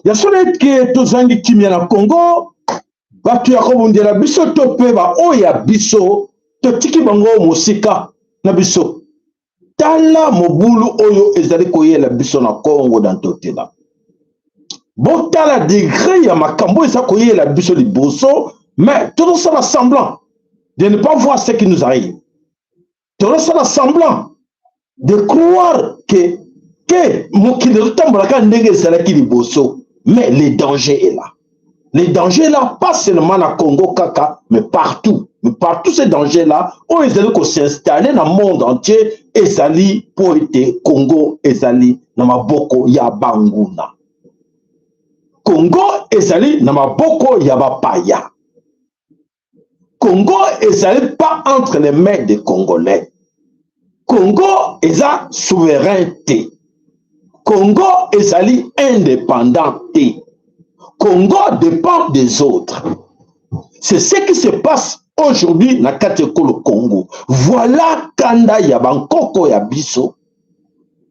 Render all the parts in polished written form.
Yasolo que tozangi kimia na Congo batu ya kobundela biso to pe ba oya biso to tiki bango musika na biso tala mobulu oyo ezali koyela biso na Congo dans totela botala degré ya makambo eza koyela biso liboso mais tout ça semblant de ne pas voir ce qui nous arrive tout ça semblant de croire que mokili tambolaka ndenge ezalaki liboso mais le danger est là. Les dangers là, pas seulement na Congo kaka, mais partout ces dangers là, on est allé s'installer dans le monde entier, ezali pour être Congo, ezali na maboko ya banguna. Congo ezali na maboko ya bapaya. Congo ezali pas entre les mains des Congolais. Congo eza souveraineté. Congo ezali indépendanté. Congo dépend des autres. C'est ce qui se passe aujourd'hui dans le Congo. Voilà kanda ya bankoko ya biso.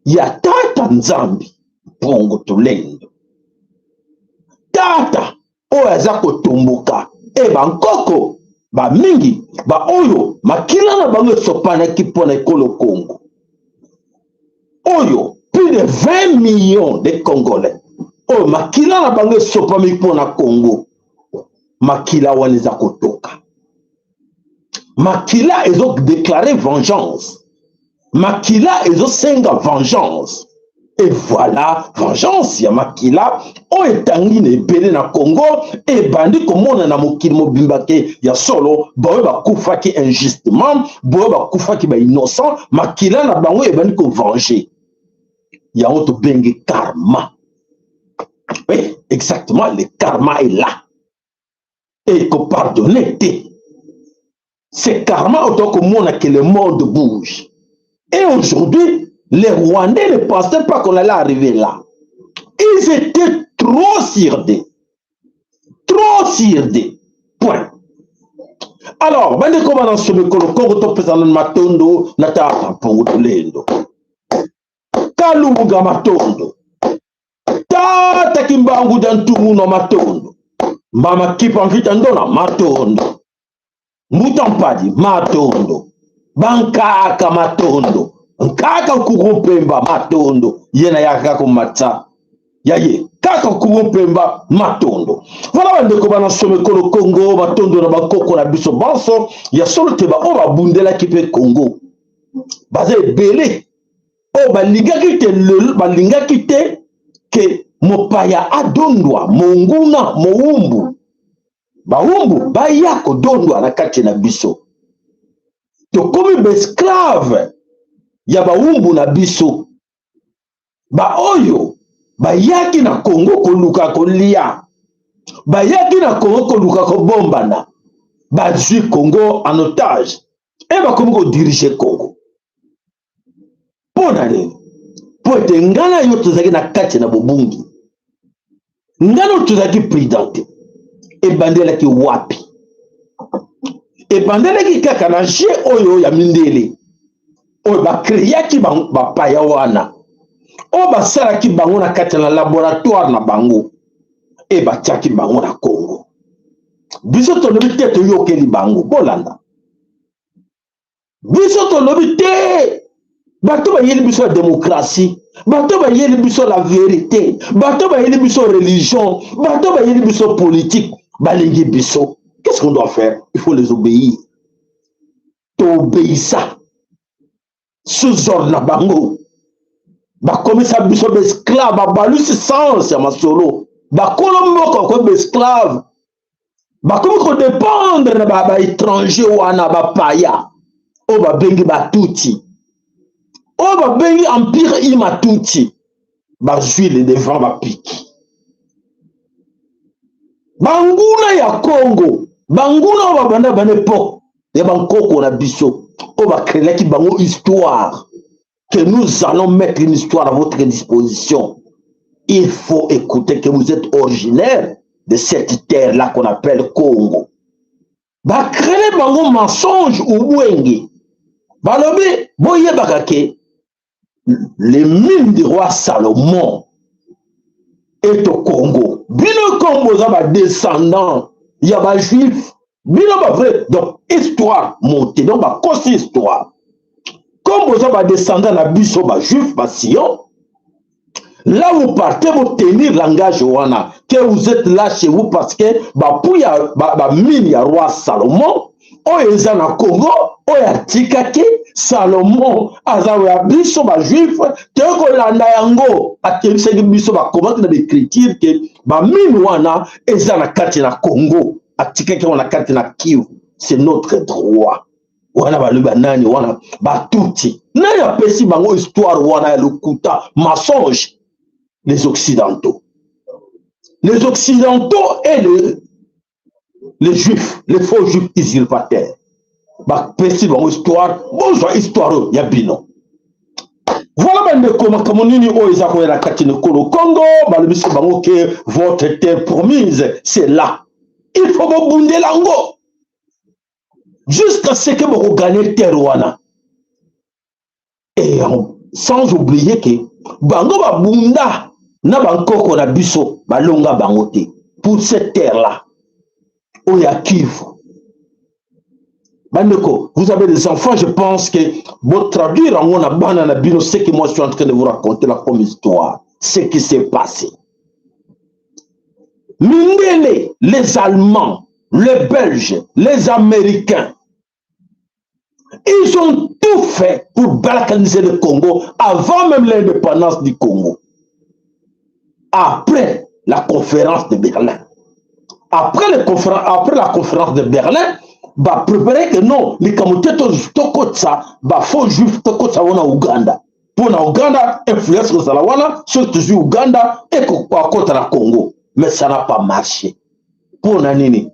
Ya tata nzambi. Bongo tulendo. Tata oyaza kotomboka. E bankoko ba mingi ba oyo makila na bango sopana kipona ekolo Congo. Oyo plus de 20 millions de Congolais. Oh, makila na bango sopami pona Congo. Makila waniza kotoka. Makila ezo déclaré vengeance. Makila ezo senga vengeance. Et voilà, vengeance ya makila o etangi ne bele na Congo e bandi komona na mokili mobimbake ya solo boye bakufaki injustement, boye bakufaki ba innocent, makila na bango e bandi ko venger. Ya auto bengi karma. Oui, exactement, le karma est là. Et qu'on pardonne. C'est karma autant que monde que le monde bouge. Et aujourd'hui, les Rwandais ne pensaient pas qu'on allait arriver là. Ils étaient trop sirdés. Trop sirdés. Point. Alors, bande comme dans ce mekolo, Congo pesano matondo, nata pongo lendo. Kalunga matondo. Tata kimbangu dantumu no matondo. Mama kipa mfita ndona matondo. Mutampadi matondo. Bankaka matondo. Nkaka kukumpemba matondo. Yena yakako matsa. Yaye kaka kukumpemba matondo. Voilà ndeko bana somekolo Congo matondo na bakoko na biso banso ya solo teba o babundela kipe Congo. Baze belé. O balingaki te lelo balingaki te que mopaya adondwa monguna moumbu baumbu baya kodondwa na kati na biso tokomi besclave ya baumbu na biso ba oyo bayaki na Congo koluka kolia bayaki na Congo koluka kobombana bazwi Congo en otage et bakomi ko diriger Congo pona nini pote ngana yo tozaki na kati na bobungi ngana tozaki présidente e bandela ki wapi e bandela ki kaka na je oyo ya mindele oyo ba créer ki ba paya wana o ba sala ki bango na kati na laboratoire na bango e ba tiaki bango na Congo biso to lobi te to yokeli bango bolanda biso to lobi te bato ba yeli biso la démocratie, bato ba yeli biso la vérité, bato ba yeli biso religion, bato ba yeli biso politique, balingi biso. Qu'est-ce qu'on doit faire? Il faut les obéir. T'obéis ça. Sous ordre na bango. Ba comme ça biso esclave, ba balu si sens ya masolo. Ba kolombo ko esclave. Ba comme ko dépendre na ba étranger wana ba paya. O ba bengi ba tuti. O ba bengi empire imatuti ba juile devant ba piki banguna ya Congo banguna ba banda bane po ya bankoko na biso o ba créer ki bango histoire que nous allons mettre une histoire à votre disposition. Il faut écouter que vous êtes originaire de cette terre-là qu'on appelle Congo. Ba créer bango mensonge ou bwenge. Balobi, boye bakake, les mines du roi Salomon est au Congo. Bino Congo, ça va descendant, il y a des juifs. Bino ba vrai, donc histoire montée, donc ba cause histoire. Comme vous avez descendant la biso ba juif, ba Sion, là vous partez, vous tenir langage wana, que vous êtes là chez vous parce que ba pouya ba mine ya roi Salomon, oyo eza na Congo, oyo atikaki Salomon azawe ya biso ba juif, te kolanda yango akebisaki biso ba convaincre na l'écriture que ba mine wana eza na kati na Congo, atikaki wana kati na Kivu, c'est notre droit. Wana baluba nani wana batuti nani apesi bango histoire wana le kuta mensonge. Les occidentaux et les juifs, les faux juifs usurpateurs bapesi bango histoire bonjour histoire ya bino. Voilà bande comme nini o eza ko la kati na Congo balobisi bango que votre terre promise c'est là, il faut bobunde lango jusqu'à ce que vous gagnez Terwana. Et sans oublier que bango babunda na bankoko na biso balonga bangote pour cette terre-là. Oya Kivu. Bandeko, vous avez des enfants, je pense que vous traduire en mona bana na bino ce que moi je suis en train de vous raconter là comme histoire, ce qui s'est passé. Mindele, les Allemands, les Belges, les Américains, ils ont tout fait pour balkaniser le Congo avant même l'indépendance du Congo. Après la conférence de Berlin. Après la conférence de Berlin, bah préparer que non, les Kamoté Tokotsa, bah faux juif Tokotsa wana Ouganda. Pour na Ouganda, influence que ça la wana, surtout Ouganda et contre la Congo. Mais ça n'a pas marché. Pour nanini,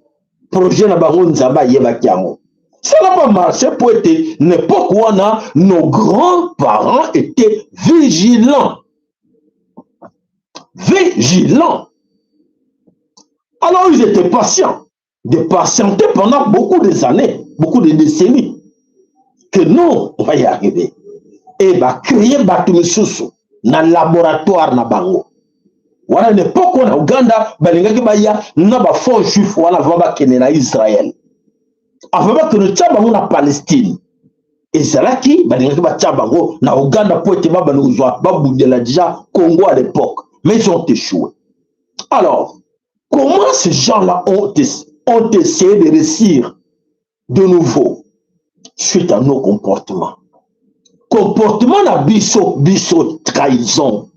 projet na bango nzaba yeba kiango. Ça n'a pas marché pour être n'importe quoi. Nos grands-parents étaient vigilants. Vigilants. Alors ils étaient patients. De patienter pendant beaucoup des années, beaucoup de décennies. Que nous, on va y arriver. Et bah créer Batumisusu dans le laboratoire na bango. Voilà l'époque où en Ouganda, balingaki baya na ba faux juif wana vaba kenera Israël. Avant que nous tchabango na Palestine. Et c'est là qui balingaki ba tchabango na Ouganda pour être baba nous babundela déjà Congo à l'époque. Mais ils ont échoué. Alors, comment ces gens-là ont essayé de réussir de nouveau suite à nos comportements? Comportement na biso trahison.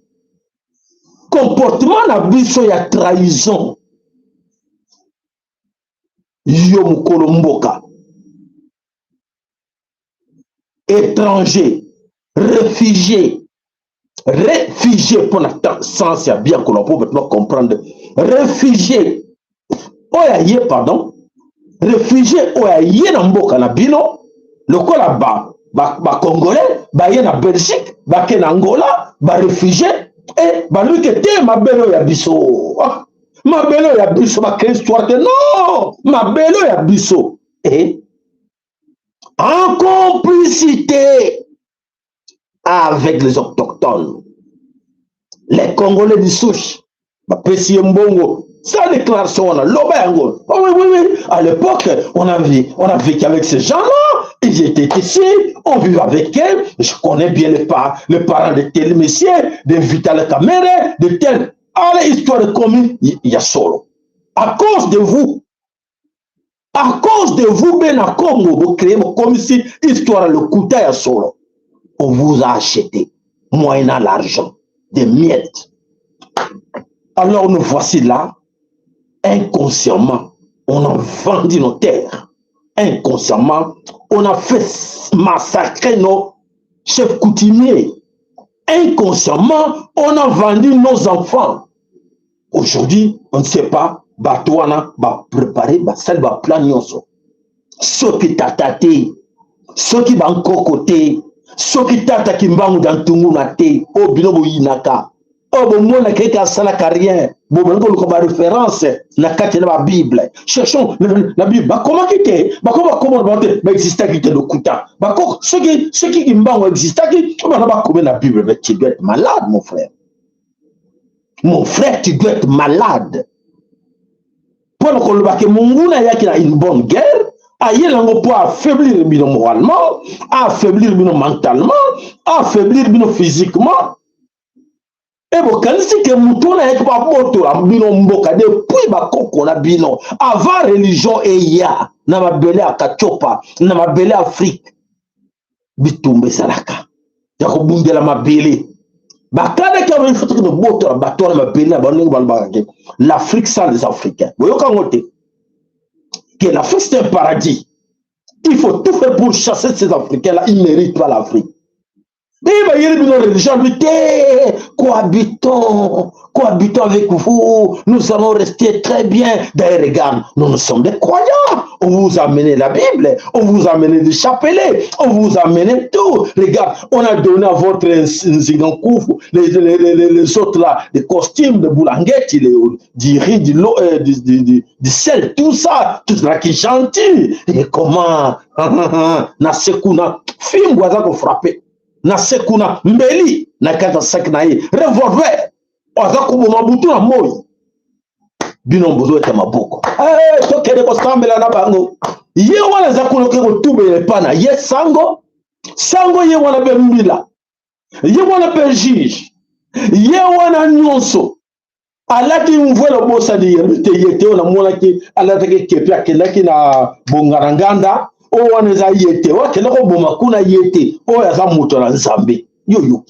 Comportement na biso ya trahison. Yo mukolo mboka. Étranger, réfugié pour notre sens, il y a bien que l'on peut maintenant comprendre. Réfugié, oyaye, pardon, réfugié, oyaye na mboka na bino, le ko la ba Congolais, ba ye na Belgique, ba ke na Angola, ba réfugié, et ba lui que te ma belo ya biso. Ma belo ya biso, ba ke histoire que non, ma belo ya biso. Et en complicité avec les autochtones, les Congolais du souche, Pessi Mbongo, sa déclaration, on a l'Obango. Oh oui, à l'époque, on a vécu avec ces gens-là, ils étaient ici, on vivait avec eux, je connais bien les parents de tel monsieur, de Vital Kamere, de tel. Allez, histoire de commune, il y a solo. À cause de vous, ben à Congo, vous créez comme si histoire le couteau à solo. On vous a acheté, moyennant l'argent, des miettes. Alors nous voici là, inconsciemment, on a vendu nos terres. Inconsciemment, on a fait massacrer nos chefs coutumiers. Inconsciemment, on a vendu nos enfants. Aujourd'hui, on ne sait pas, Batouana va préparer, celle va plan nyonso. Ceux qui t'attaquent, ceux qui vont cocoter, soki tata kimbangu dans tungu na te o bino boyinaka o bomona keka sala carrière bomona ko ba référence na kati na ba Bible cherchons la Bible comment kite comment ba exista kite le kuta ba ko soki kimbangu exista ki ba comment na Bible mais tu dois être malade mon frère tu dois être malade pour le kolobake munguna yaki na une bonne guerre ayelango pour affaiblir bino moralement, affaiblir bino mentalement, affaiblir bino physiquement. Et bon, quand c'est que moutona est pas moto la bino mboka depuis ba koko na bino avant religion et ya na mabele à Kachopa na mabele Afrique bitumbe salaka ya ko bundela mabele bakade ka ba foto no moto la bato na mabele na baningo balbaka l'Afrique sans les Africains boyoka ngote que l'Afrique c'est un paradis. Il faut tout faire pour chasser ces Africains-là. Ils ne méritent pas l'Afrique. Cohabitons avec vous. Nous allons rester très bien. D'ailleurs, regarde, nous sommes des croyants. On vous a amené la Bible. On vous a amené le chapelet. On vous a amené tout. Regarde, on a donné à votre Zigankouf, les autres là, des costumes, de boulanguettes, du riz, du sel, tout ça. Tout ça qui est gentil. Et comment na sekuna film waza ko frapper na sekuna mbeli na kata sakna ye revolver waza ko boma butu na moyi bino bozo eta maboko to kede ko sambela na bango ye wana za ko ko tubele pana ye sango ye wana be mbila ye wana be juge ye wana nyonso alaki mvwela bosa di yete yete ona mona ki alata ke pia kelaki na bongaranganda o waneza yete wakela ko boma kuna yete o ya za moto na nzambe yoyo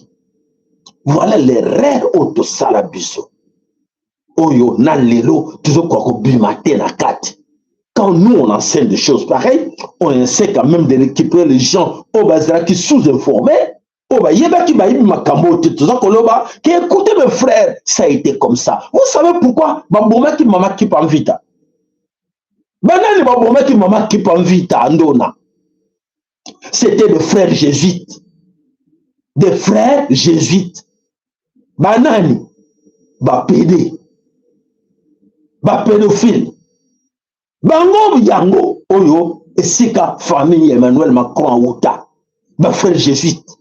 voilà les rêves auto sala biso oyo na lelo toujours quoi ko bimate na kati quand nous on enseigne des choses pareilles on essaie quand même de récupérer les gens au bazar qui sous-informés oh bah yeba ki ba yibi makambo te tout ça koloba qui écoutez mes frères ça a été comme ça vous savez pourquoi ba boma ki mama ki pa vita banani ba boma ki mama ki pa vita andona c'était des frères jésuites banani ba pédophile bango yango oyo esika famille Emmanuel Macron auta ba frères jésuites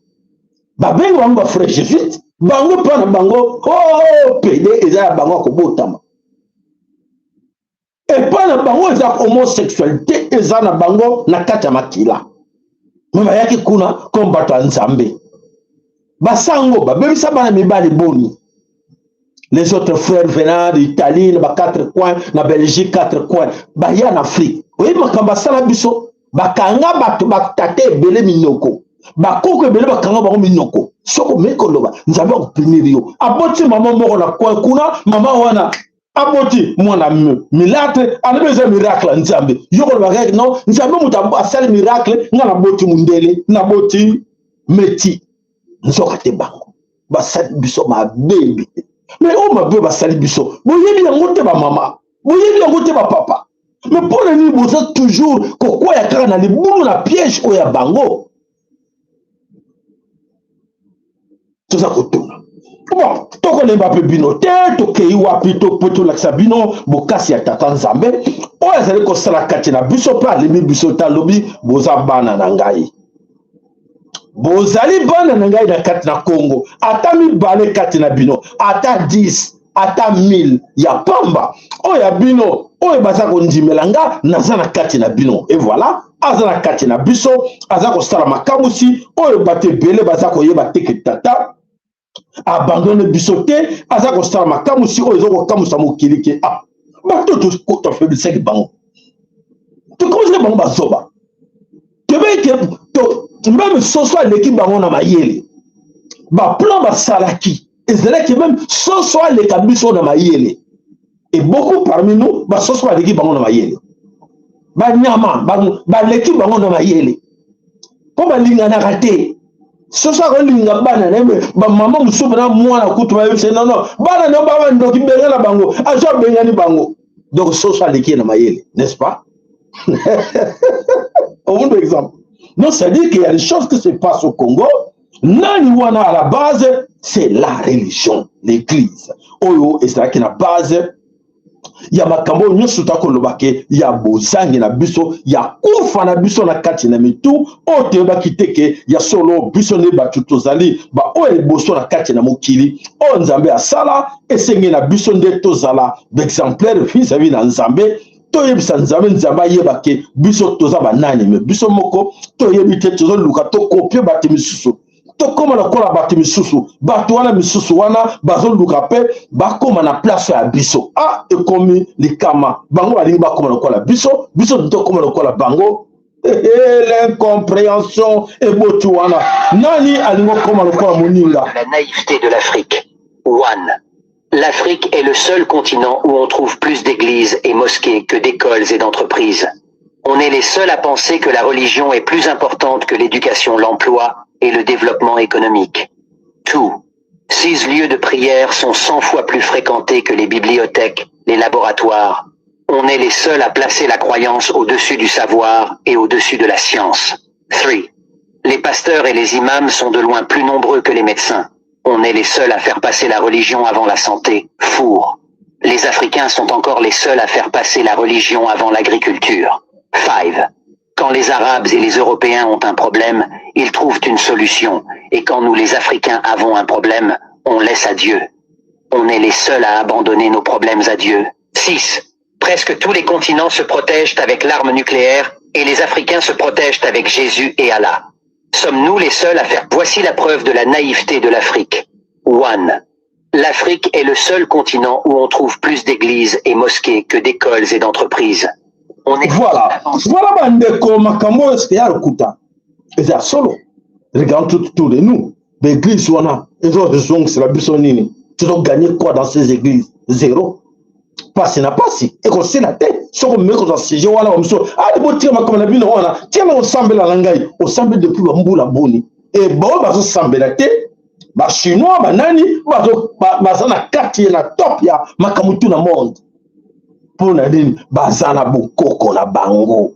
babengo bango frère jésuite bango pana bango oh pédé eza bango ko botama et pana bango eza homosexualité eza na bango na kata makila mama yaki kuna kombatwa nzambe basango babebisa bana mibali boni les autres frères venant d'Italie na 4 coins na Belgique 4 coins ba ya na Afrique oui makamba sala biso bakanga bato batate bele minoko bakoko ebele bakanga bango minoko soko mekoloba nzambe oprimir yo aboti mama moko na kwa kuna mama wana aboti mwana milate anabeza miracle nzambe yoko bakaki non nzambe mutambo asali miracle ngana boti mundele na boti meti nzoka te bango basali biso ma baby mais oh ma bebe basali biso boyebi yango te ba mama boyebi yango te ba papa mais pour le ni boza toujours kokwa ya kaka na libulu na piège oya bango tout ça kotuna bon toko lemba pe bino te tokei wapi to lakisa bino bokasi ya tata nzambe oyo azali kosala kati na biso pe alemi biso talobi boza bana na ngai bozali bana na ngai na kati na Congo ata mibale kati na bino ata 10 ata 1000 ya pamba oyo ya bino oyo baza kondimela nga naza na kati na bino et voilà aza na kati na biso aza kosala makamusi oyo bato ebele baza koyeba teke tata abandonne biso te aza kosala makamusi oyo eza kokamusa mokili ke bato tofeblisaki bango tokomisaki bango bazoba tobeke même soso aleki bango na mayele baplan basalaki ezalaki même soso aleka biso na mayele et beaucoup parmi nous basoso baleki bango na mayele banyama baleki bango na mayele mpo balinganaka te soso akolinga bana na ye bamama mosusu na mwana kutu bayebisa nono bana no babandoki benga na bango azo abengani bango donc soso aleki ye na mayele n'est-ce pas omundu exemple Non, c'est-à-dire qu'il y a des choses qui se passent au Congo. Naniwana à la base, c'est la religion, l'église. Oyo, et c'est là qu'il y a la base. Il y a makambo nyonso takolobake ya bozangi na biso ya kufa na biso na kati na mitu o te bakiteke ya solo biso ne batu tozali ba o eboso na kati na mokili o nzambe asala esenge na biso nde tozala d'exemplaire vis-à-vis na nzambe toyebisa nzambe nzambe ayebake biso toza banani me biso moko toyebi te tozoluka tokopie bato misusu tokoma lokola bato misusu bato wana misusu wana bazoluka pe bakoma na place ya biso ekomi likama bango balingi bakoma lokola biso biso tokoma lokola bango l'incompréhension eboti wana nani alingi okoma lokola moninga. La naïveté de l'Afrique. One. L'Afrique est le seul continent où on trouve plus d'églises et mosquées que d'écoles et d'entreprises. On est les seuls à penser que la religion est plus importante que l'éducation, l'emploi et le développement économique. 2. Ces lieux de prière sont 100 fois plus fréquentés que les bibliothèques, les laboratoires. On est les seuls à placer la croyance au-dessus du savoir et au-dessus de la science. 3. Les pasteurs et les imams sont de loin plus nombreux que les médecins. On est les seuls à faire passer la religion avant la santé. 4. Les Africains sont encore les seuls à faire passer la religion avant l'agriculture. 5. Quand les Arabes et les Européens ont un problème, ils trouvent une solution. Et quand nous les Africains avons un problème, on laisse à Dieu. On est les seuls à abandonner nos problèmes à Dieu. 6. Presque tous les continents se protègent avec l'arme nucléaire, et les Africains se protègent avec Jésus et Allah. Sommes-nous les seuls à faire? Voici la preuve de la naïveté de l'Afrique. 1. L'Afrique est le seul continent où on trouve plus d'églises et mosquées que d'écoles et d'entreprises. Voilà bandeko makambo ya lokuta eza solo regarde tout de nous l'église wana ezo c'est la biso nini tu dois gagner quoi dans ces églises? Zéro. Pasi na pasi eko sina te soko meko za sijo wana omso ali botia makambo na bino wana tiama osambela na ngai osambe depuis bambula boni e bo bazo sambela te ba chinois banani bazo bazana kati na top ya makamutu na monde. Pour nini bazana bokoko na bango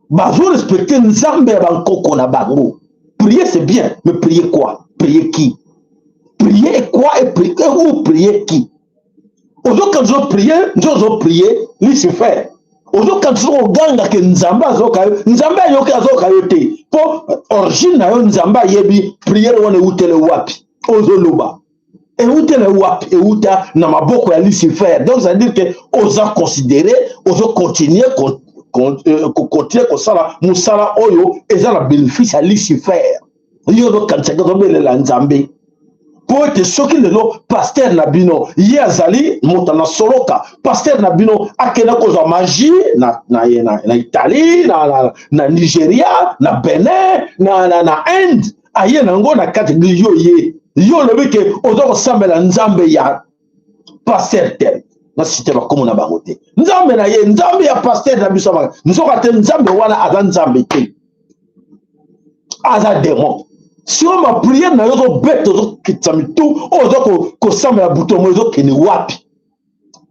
bazo respecter nzambe ya bankoko na bango. Prier c'est bien mais prier quoi? Prier qui? Prier quoi et prier où? Prier qui? Aujourd'hui quand je prier Lucifer. Aujourd'hui quand je ganga que nzambe yoke azoka yote po origine na yo nzambe yebi prier wana utele wapi ozoloba et utele wapi et uta na maboko ya Lucifer. Donc ça veut dire que oza considérer ozo continuer continuer kosala musala oyo eza na bénéfice à Lucifer yo do kantsaka do belela nzambe po ete soki lelo pasteur na bino ye azali moto na soloka pasteur na bino akenda kozwa magie na Italie na Nigeria na Benin na Inde aye nango na kati yo yo lobi ke ozo kosambela nzambe ya pasteur tel na cité bakomo na bango te nzambe na ye nzambe ya pasteur na biso maka nzoka te nzambe wana aza nzambe te aza démon. Si on m'a prié na yozo bête ozo kitsami tout ozo ko sambela buto mo ozo kene wapi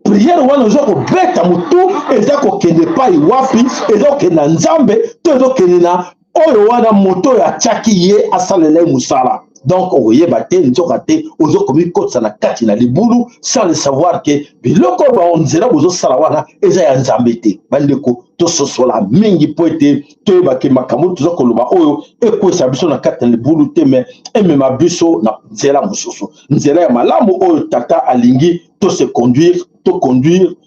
prière wana ozo ko bête mutu eza ko kene pai wapi ezo kena nzambe to ezo kene na oyo wana moto ya chaki ye asalele musala. Donc oyeba te nzoka te ozo komi kotsa na kati na libulu sans le savoir que biloko ba onzela bozo sala wana eza ya nzambe te. Bandeko to sosola mingi po ete toyeba ke makambo tozo koloba oyo ekwesa biso na kati na libulu te me emema biso na nzela mosusu nzela ya malamu oyo tata alingi to se conduire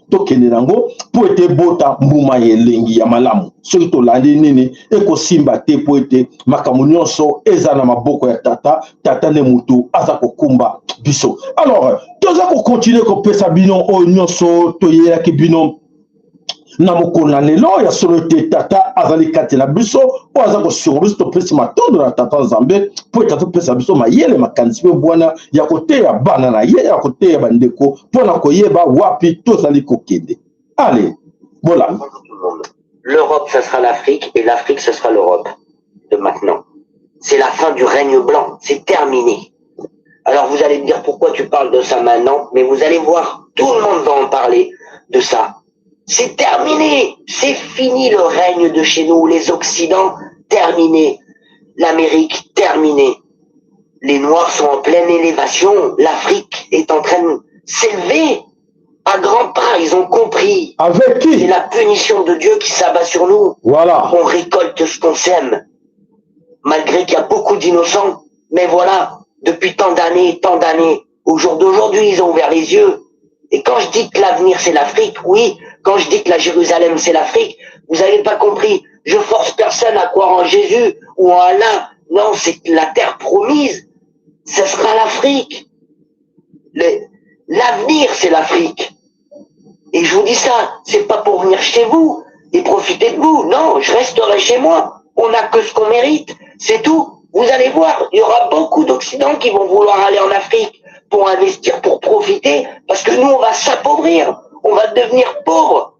to kende nango po ete bota mbuma ya elengi ya malamu soki tolandi nini ekosimba te po ete makambo nyonso eza na maboko ya tata ne mutu aza kokumba biso. Alors toza kokontinue kopesa bino oyo nyonso toyelaki bino na mokolo na lelo ya solo te tata azali kati na biso o aza kosunga biso topesi matondo na tata nzambe po ete topesa biso mayele makanisi mpe bwana ya koteya bana na ye ya koteya bandeko mpona koyeba wapi tozali kokende. Allez, voilà. L'Europe, ça sera l'Afrique et l'Afrique, ce sera l'Europe de maintenant. C'est la fin du règne blanc, c'est terminé. Alors vous allez me dire pourquoi tu parles de ça maintenant, mais vous allez voir, tout le monde va en parler de ça. C'est terminé. C'est fini le règne de chez nous. Les Occidents, terminé. L'Amérique, terminé. Les Noirs sont en pleine élévation. L'Afrique est en train de s'élever à grands pas. Ils ont compris. Avec qui? C'est la punition de Dieu qui s'abat sur nous. Voilà. On récolte ce qu'on sème. Malgré qu'il y a beaucoup d'innocents. Mais voilà, depuis tant d'années, au jour d'aujourd'hui, ils ont ouvert les yeux. Et quand je dis que l'avenir c'est l'Afrique, oui, quand je dis que la Jérusalem c'est l'Afrique, vous n'avez pas compris. Je force personne à croire en Jésus ou en Allah. Non, c'est la terre promise. Ce sera l'Afrique. L'avenir c'est l'Afrique. Et je vous dis ça, c'est pas pour venir chez vous et profiter de vous. Non, je resterai chez moi. On n'a que ce qu'on mérite. C'est tout. Vous allez voir, il y aura beaucoup d'Occidents qui vont vouloir aller en Afrique pour investir, pour profiter, parce que nous, on va s'appauvrir. On va devenir pauvres.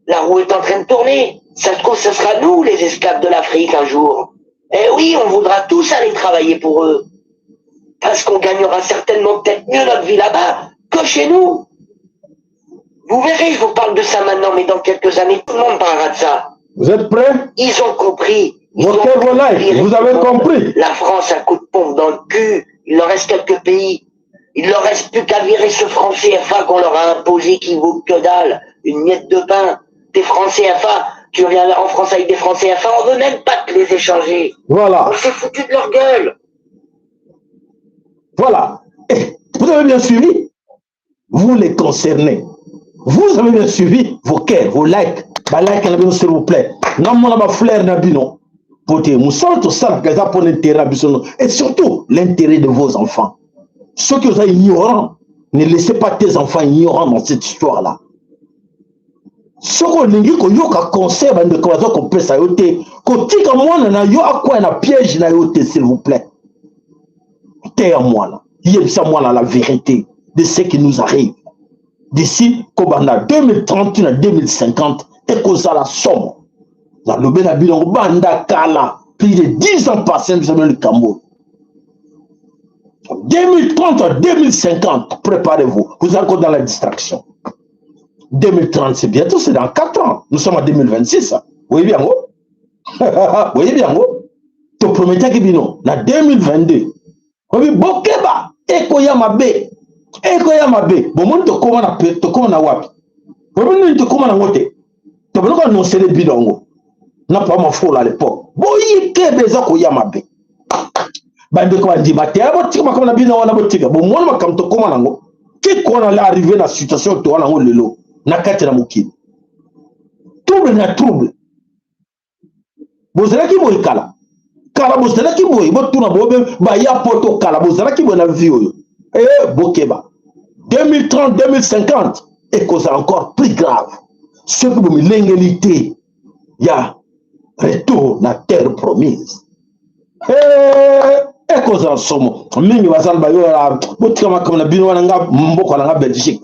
La roue est en train de tourner. Ça se trouve, ce sera nous, les esclaves de l'Afrique, un jour. Eh oui, on voudra tous aller travailler pour eux. Parce qu'on gagnera certainement peut-être mieux notre vie là-bas que chez nous. Vous verrez, je vous parle de ça maintenant, mais dans quelques années, tout le monde parlera de ça. Vous êtes prêts? Ils ont compris. Votez vos likes, vous avez compris. La France a un coup de pompe dans le cul. Il leur reste quelques pays. Il leur reste plus qu'à virer ce franc CFA qu'on leur a imposé qui vaut que dalle. Une miette de pain. Des francs CFA. Tu reviens là en France avec des francs CFA, on veut même pas te les échanger. Voilà. On s'est foutu de leur gueule. Voilà. Et vous avez bien suivi? Vous les concernés. Vous avez bien suivi vos cœurs, vos likes. Bah like s'il vous plaît. Non, mon ma fleur n'abino. Et surtout l'intérêt de vos enfants. Ceux qui sont ignorants, ne laissez pas tes enfants ignorants dans cette histoire-là. Ceux qui ont un conseil de qu'on peut s'ayoter, qu'on dit que moi, on a un piège, s'il vous plaît. T'es à moi là. Il y a la vérité de ce qui nous arrive. D'ici, comme en 2030, en 2050, et qu'on a la somme. Dans le Bénabilon, Banda Kala, plus de 10 ans passés, nous sommes le Cameroun. 2030, 2050, préparez-vous. Vous êtes encore dans la distraction. 2030, c'est bientôt, c'est dans 4 ans. Nous sommes en 2026. Vous voyez bien, vous voyez bien, vous te promettez que bino, en 2022, vous voyez, Bokeba, Ekoyamabe, bon, moi, te comment na wapi. Vous voyez, te comment na wote. Tu peux pas annoncer les bidons. N'a pas ma foule à l'époque. Boyi ke beza ko yamabe. Bande ko andi baté aboti ma comme na bidon na botika. Bon moi ma kam to koma nango. Qui qu'on allait arriver dans la situation to nango lelo na kati na mukini. Trouble na trouble. Bozela ki boy kala. Kala bozela ki boy bo tuna bo ba ya poto kala bozela ki bo na vie oyo. Bokeba. 2030 2050 et cause encore plus grave. Ce que vous l'ingélité, il y a retour à la terre promise. Et cause en somme, mingi bazal bayola, botika comme la binouanga, mboko la Belgique,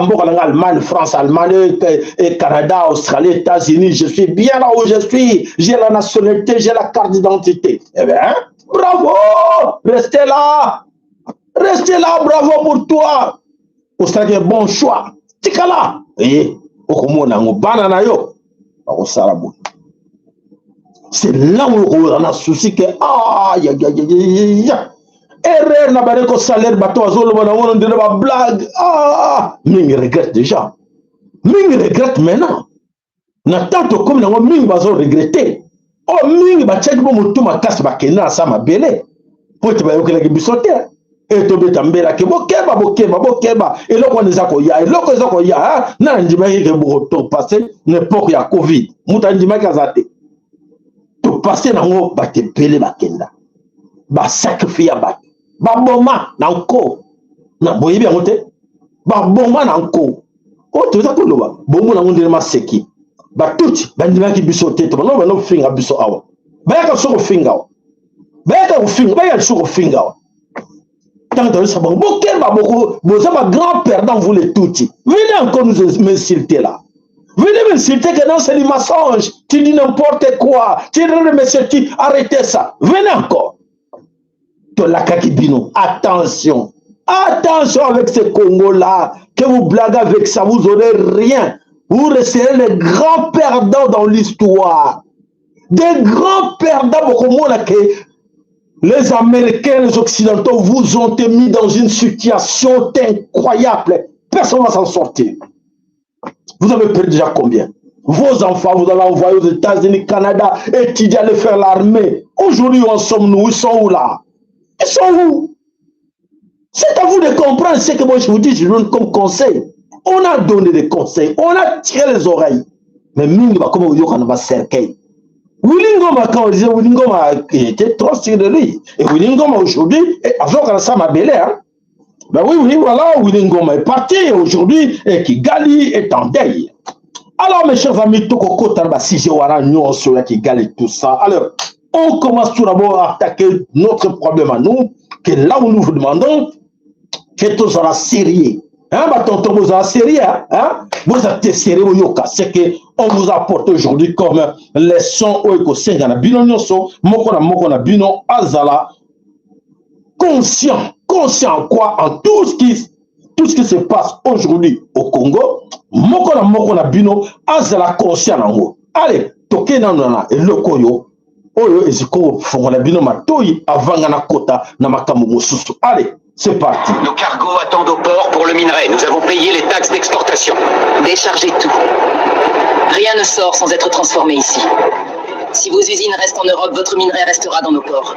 mboko la Allemagne, France, Allemagne, et Canada, Australie, États-Unis. Je suis bien là où je suis. J'ai la nationalité, j'ai la carte d'identité. Eh bien, bravo, restez là, bravo pour toi. Australie, bon choix. Tikala, voyez. C'est là où on a souci que erreur n'a pas de salaire bateau on dirait ma blague mais regrette déjà mais regrette maintenant n'attend comme nous mingi bazo regretter mingi ba check bo mutu makasi ba kena sa mabele pour te ba yokela ke bisote. Et to betambela ke bokeba et là on les akoya et là ko zakoya na ndima ke boto passer n'importe ya covid muta ndima kazate to passer nango batepele bakenda ba sacrifice ba boma na nko na boyebi yango te ba boma na nko o to za koloba bomo na ngondele maseki ba tuti bandima ki biso te to no finga biso awa ba ya ka soko finga awa ba ya ka finga ba ya soko finga awa. Vous êtes un grand perdant, vous les tous. Venez encore nous m'insulter là. Venez m'insulter que non, c'est du mensonge. Tu dis n'importe quoi. Tu dis, monsieur, arrêtez ça. Venez encore. Attention. Attention avec ce Congo là. Que vous blaguez avec ça, vous n'aurez rien. vous resterez les grands perdants dans l'histoire. Des grands perdants, que les Américains, les Occidentaux vous ont mis dans une situation incroyable. Personne ne va s'en sortir. Vous avez perdu déjà combien? Vos enfants, vous allez envoyer aux États-Unis, Canada, étudier, aller faire l'armée. Aujourd'hui, où en sommes-nous? Ils sont où là? Ils sont où? C'est à vous de comprendre ce que moi je vous dis, je donne comme conseil. On a donné des conseils, on a tiré les oreilles. Mais Mingi, comme vous dites, on va cerquer. Willingoma, quand on disait Willingoma, il était trop tiré de lui. Et Willingoma aujourd'hui, avant ça m'a belé, hein. Ben oui, voilà, Willingoma est parti. Aujourd'hui, Kigali est en deuil. Alors, mes chers amis, si j'ai Kigali, tout ça. Alors, on commence tout d'abord à attaquer notre problème à nous, que là où nous vous demandons, que tout sera sérieux. Hein, tonton, vous avez sérieux, hein? Vous êtes sérieux, c'est qu'on vous apporte aujourd'hui comme leçon au Écossais, azala, conscient quoi en tout ce qui se passe aujourd'hui au Congo, mokona bino azala conscient nango. Allez, toke nanana et lokoyo oyo eziko fongola bino matoi avanga na kota na makambo mosusu. Allez, c'est parti. Nos cargos attendent au port pour le minerai. Nous avons payé les taxes d'exportation. Déchargez tout. Rien ne sort sans être transformé ici. Si vos usines restent en Europe, votre minerai restera dans nos ports.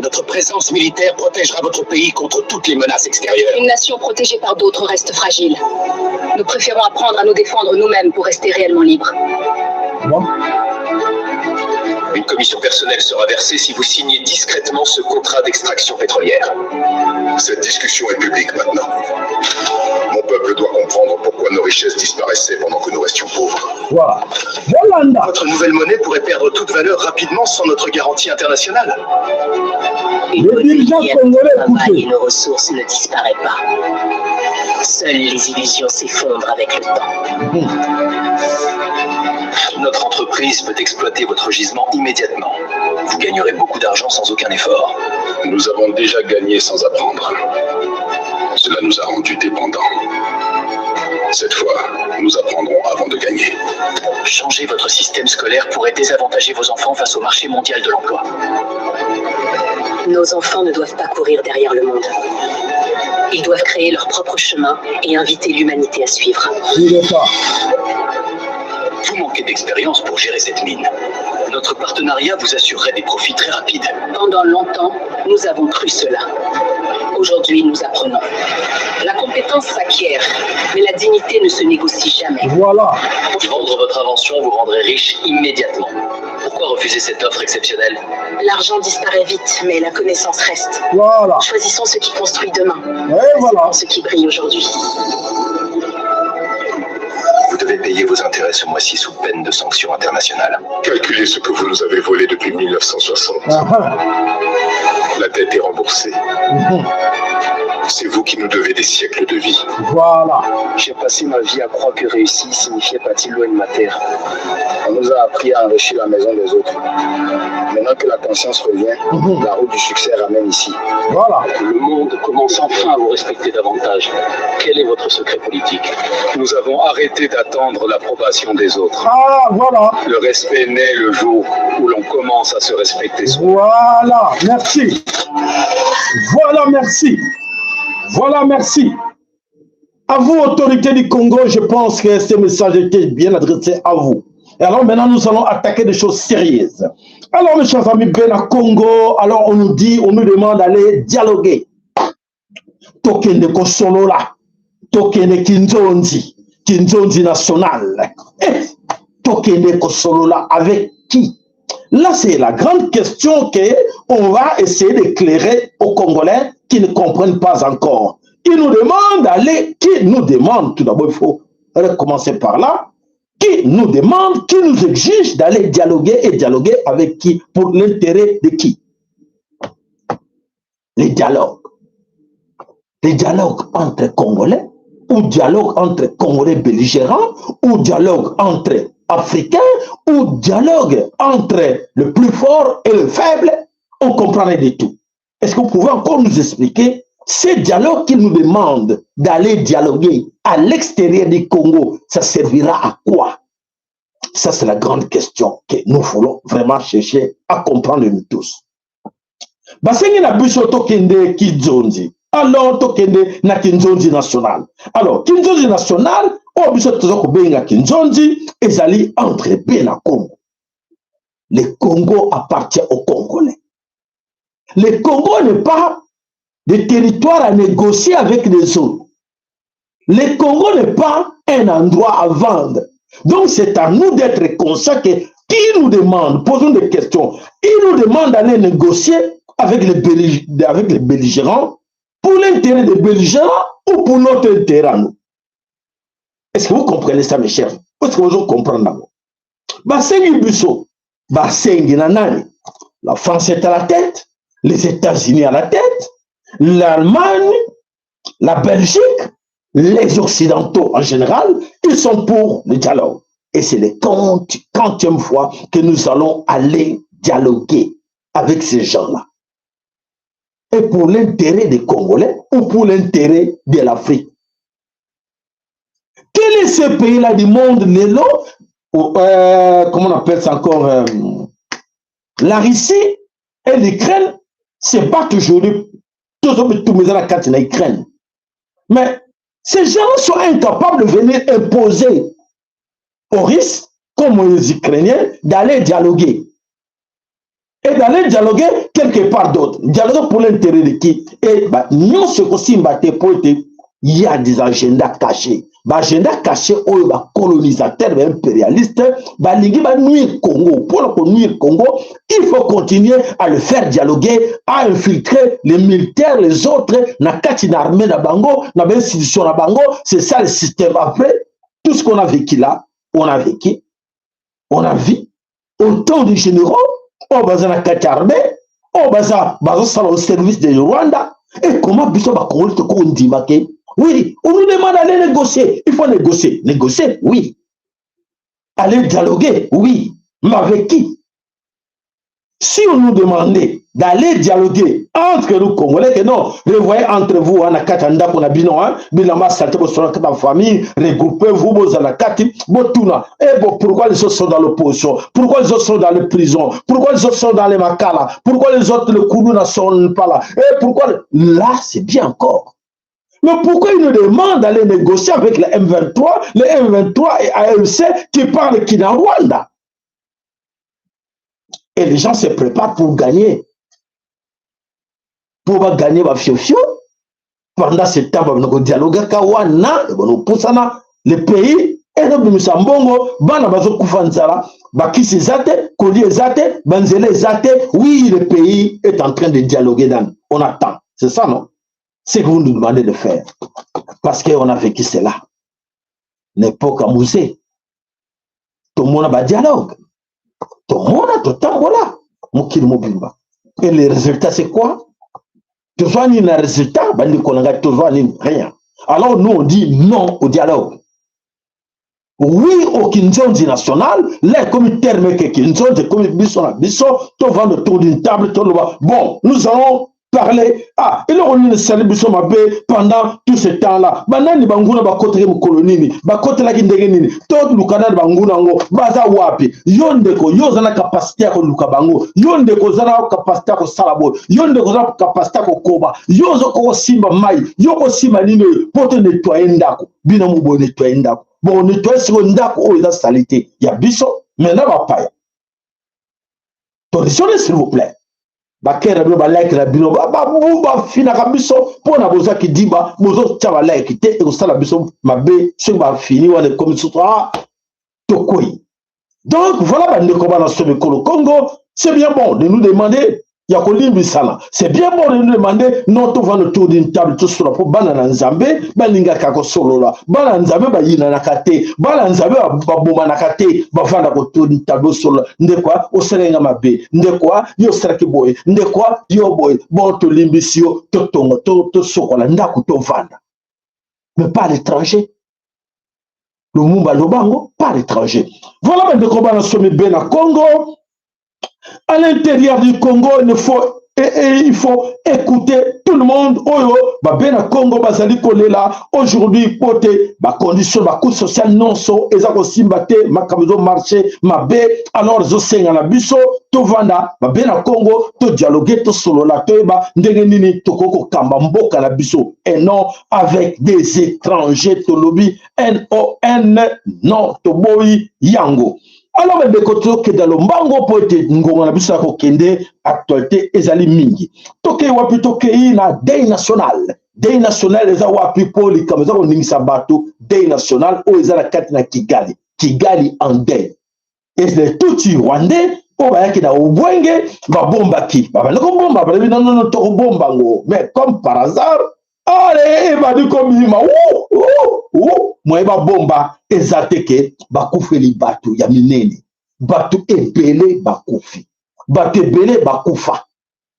Notre présence militaire protégera votre pays contre toutes les menaces extérieures. Une nation protégée par d'autres reste fragile. Nous préférons apprendre à nous défendre nous-mêmes pour rester réellement libres. Bon. Une commission personnelle sera versée si vous signez discrètement ce contrat d'extraction pétrolière. Cette discussion est publique maintenant. Mon peuple doit comprendre pourquoi nos richesses disparaissaient pendant que nous restions pauvres. Voilà. Votre nouvelle monnaie pourrait perdre toute valeur rapidement sans notre garantie internationale. Une monnaie qui aime le travail et nos ressources ne disparaît pas. Seules les illusions s'effondrent avec le temps. Notre entreprise peut exploiter votre gisement immédiatement. Vous gagnerez beaucoup d'argent sans aucun effort. Nous avons déjà gagné sans apprendre. Cela nous a rendus dépendants. Cette fois, nous apprendrons avant de gagner. Changer votre système scolaire pourrait désavantager vos enfants face au marché mondial de l'emploi. Nos enfants ne doivent pas courir derrière le monde. Ils doivent créer leur propre chemin et inviter l'humanité à suivre. Vous manquez d'expérience pour gérer cette mine. Notre partenariat vous assurerait des profits très rapides. Pendant longtemps, nous avons cru cela. Aujourd'hui, nous apprenons. La compétence s'acquiert, mais la dignité ne se négocie jamais. Voilà. Pour vendre votre invention, vous rendrez riche immédiatement. Pourquoi refuser cette offre exceptionnelle? L'argent disparaît vite, mais la connaissance reste. Voilà. Choisissons ce qui construit demain. Et voilà. Ce qui brille aujourd'hui. Vous devez payer vos intérêts ce mois-ci sous peine de sanctions internationales. Calculez ce que vous nous avez volé depuis 1960. La dette est remboursée. C'est vous qui nous devez des siècles de vie. Voilà. J'ai passé ma vie à croire que réussir signifiait partir loin de ma terre. On nous a appris à enrichir la maison des autres. Maintenant que la conscience revient, la route du succès ramène ici. Voilà. Le monde commence enfin à vous respecter davantage. Quel est votre secret politique? Nous avons arrêté d'attendre l'approbation des autres. Ah, voilà. Le respect naît le jour où l'on commence à se respecter soi. Voilà. Merci. Voilà, merci. Voilà, merci. À vous, autorité du Congo, je pense que ce message était bien adressé à vous. Et alors maintenant, nous allons attaquer des choses sérieuses. Alors, mes chers amis, ben à Congo, alors on nous dit, on nous demande d'aller dialoguer. Tokende Kosolo là. Tokende Kinzonzi. Kinzonzi national. Tokende Kosolo là, avec qui? Là, c'est la grande question qu'on va essayer d'éclairer aux Congolais qui ne comprennent pas encore. Ils nous demandent d'aller, qui nous demande, tout d'abord il faut recommencer par là, qui nous demande, qui nous exige d'aller dialoguer et dialoguer avec qui, pour l'intérêt de qui? Les dialogues. Les dialogues entre Congolais, ou dialogue entre Congolais belligérants, ou dialogue entre Africains, ou dialogue entre le plus fort et le faible, on comprendrait de tout. Est-ce que vous pouvez encore nous expliquer Ce dialogue qu'il nous demande d'aller dialoguer à l'extérieur du Congo, ça servira à quoi? Ça, c'est la grande question que nous voulons vraiment chercher à comprendre nous tous. Basengi na biso tokende Kinzonzi. Alors tokende na Kinzonzi national. Alors Kinzonzi national, o biso tozoko benga Kinzonzi ezali entre B na Congo. Le Congo appartient aux Congolais. Le Congo n'est pas des territoires à négocier avec les autres. Le Congo n'est pas un endroit à vendre. Donc c'est à nous d'être conscients que qui nous demande, posons des questions, il nous demande d'aller négocier avec les belligérants pour l'intérêt des belligérants ou pour notre intérêt à nous. Est-ce que vous comprenez ça, mes chers? Est-ce que vous comprenez ça? Basengi Busso, Basengi Nanani. La France est à la tête, les États-Unis à la tête, l'Allemagne, la Belgique, les Occidentaux en général, ils sont pour le dialogue. Et c'est la 40e fois que nous allons aller dialoguer avec ces gens-là. Et pour l'intérêt des Congolais ou pour l'intérêt de l'Afrique. Quel est ce pays-là du monde, comment on appelle ça encore, la Russie et l'Ukraine se battent aujourd'hui. Tout mis à la carte en Ukraine. Mais ces gens sont incapables de venir imposer aux Russes, comme aux Ukrainiens, d'aller dialoguer. Et d'aller dialoguer quelque part d'autre. Dialoguer pour l'intérêt de qui? Et nous, ce qu'il y a des agendas cachés. Agenda caché aux colonisateurs et impérialistes, nuire Congo. Pour le nuire Congo, il faut continuer à le faire dialoguer, à infiltrer les militaires, les autres, na kati na armée na bango, na institution na bango. C'est ça le système. Après, tout ce qu'on a vécu là, on a vécu, on a vu, autant de généraux, on va na kati armée, on va au service de Rwanda. Et comment biso ba Congolais te kondimake? Oui, on nous demande d'aller négocier. Il faut négocier. Négocier, oui. Aller dialoguer, oui. Mais avec qui? Si on nous demandait d'aller dialoguer entre nous Congolais, que non, revoyez entre vous, on a Katanda, on a Bino, Binama, Salte, la famille, regroupez-vous, vous à la Kati, Botuna. Et bon, pourquoi les autres sont dans l'opposition? Pourquoi les autres sont dans les prisons? Pourquoi les autres sont dans les Makala? Pourquoi les autres, le Koulou ne sont pas là? Et pourquoi? Là, c'est bien encore. Mais pourquoi ils nous demandent d'aller négocier avec le M23, le M23 et AFC qui parlent qui dans Rwanda? Et les gens se préparent pour gagner. Pour gagner, pendant ce temps, on va dialoguer le pays, et nous sommes oui, le pays est en train de dialoguer. On attend. C'est ça, non? C'est que vous nous demandez de faire. Parce qu'on a vécu cela. L'époque à Mousset. Tout le monde a un dialogue. Tout le monde a tout le temps, voilà. Et les résultats, c'est quoi? Toujours un résultat, rien. Alors nous, on dit non au dialogue. Oui au Kinzonzi national, les comités termes que Kinzonzi, comme Bisso, tout va autour d'une table, tout le monde. Bon, nous allons parler. Ah, il a eu salut Bisso Mabé pendant tout ce temps-là. Banani Banguna Bakotre Mukolonini, Bakote la Kindegenini, tout le canal Bangunango, Baza Wapi, Yondeko, Yozana capacité à Lukabango, Yondeko Zana capacité à Salabo, Yondeko Zana capacité à Koba, Yozoko Simba Mai, Yoko Simba Nino, pour te nettoyer Ndako, Binamubo nettoyer Ndako. Bon, nettoyer sur Ndako, oh, il a salité. Il y a Bisso, mais là, va pas. Torsionnez, s'il vous plaît. Bakera ba like la bino ba fina ka biso pona boza ki diba bozo tchaba like te e sala biso mabe so ba fini wa le comme ça tokoi. Donc voilà ba ndeko ba na sobe Congo, c'est bien bon de nous demander ya ko limbi sala. C'est bien bon de nous demander non to va autour d'une table tout sur la pour banana nzambe ba linga ka ko solo la. Bana nzambe ba yina na kate, bana nzambe ba boma na kate, ba vanda ko autour d'une table solo. Ndekwa o serenga mabe, ndekwa yo seraki boy, ndekwa yo boy, bon to limbi sio to tongo to sokola ndako to vanda. Mais pas à l'étranger. Le Mumba Lobango, pas à l'étranger. Voilà ben de combat dans ce Bena Congo. À l'intérieur du Congo, il faut et il faut écouter tout le monde. Oyo, ben à Congo, bazali kolela aujourd'hui côté ba condition ba coût social non so ezako simbate makabezo marché mabe alors zo senga na biso to vanda ben à Congo to dialoguer to solo la to ba ndenge nini to koko kamba mboka la biso et non avec des étrangers to lobby NON non to boy yango. Alors, il y a dans le mbango pour être ngonga na biso ko kende actualité ezali mingi. Toke wapi toke na Day National. Day National eza wapi pour les kameza ko ningisa bato Day National o eza na kati na Kigali. Kigali en day. Et les tout Rwandais o ba yaki na ubwenge ba bomba ki. Ba ba ko bomba ba non to bomba ngo. Mais comme par hasard, allez, va du comme il m'a moi ba bomba ezateke bakufeli batu ya minene batu ebele bakufi batu ebele bakufa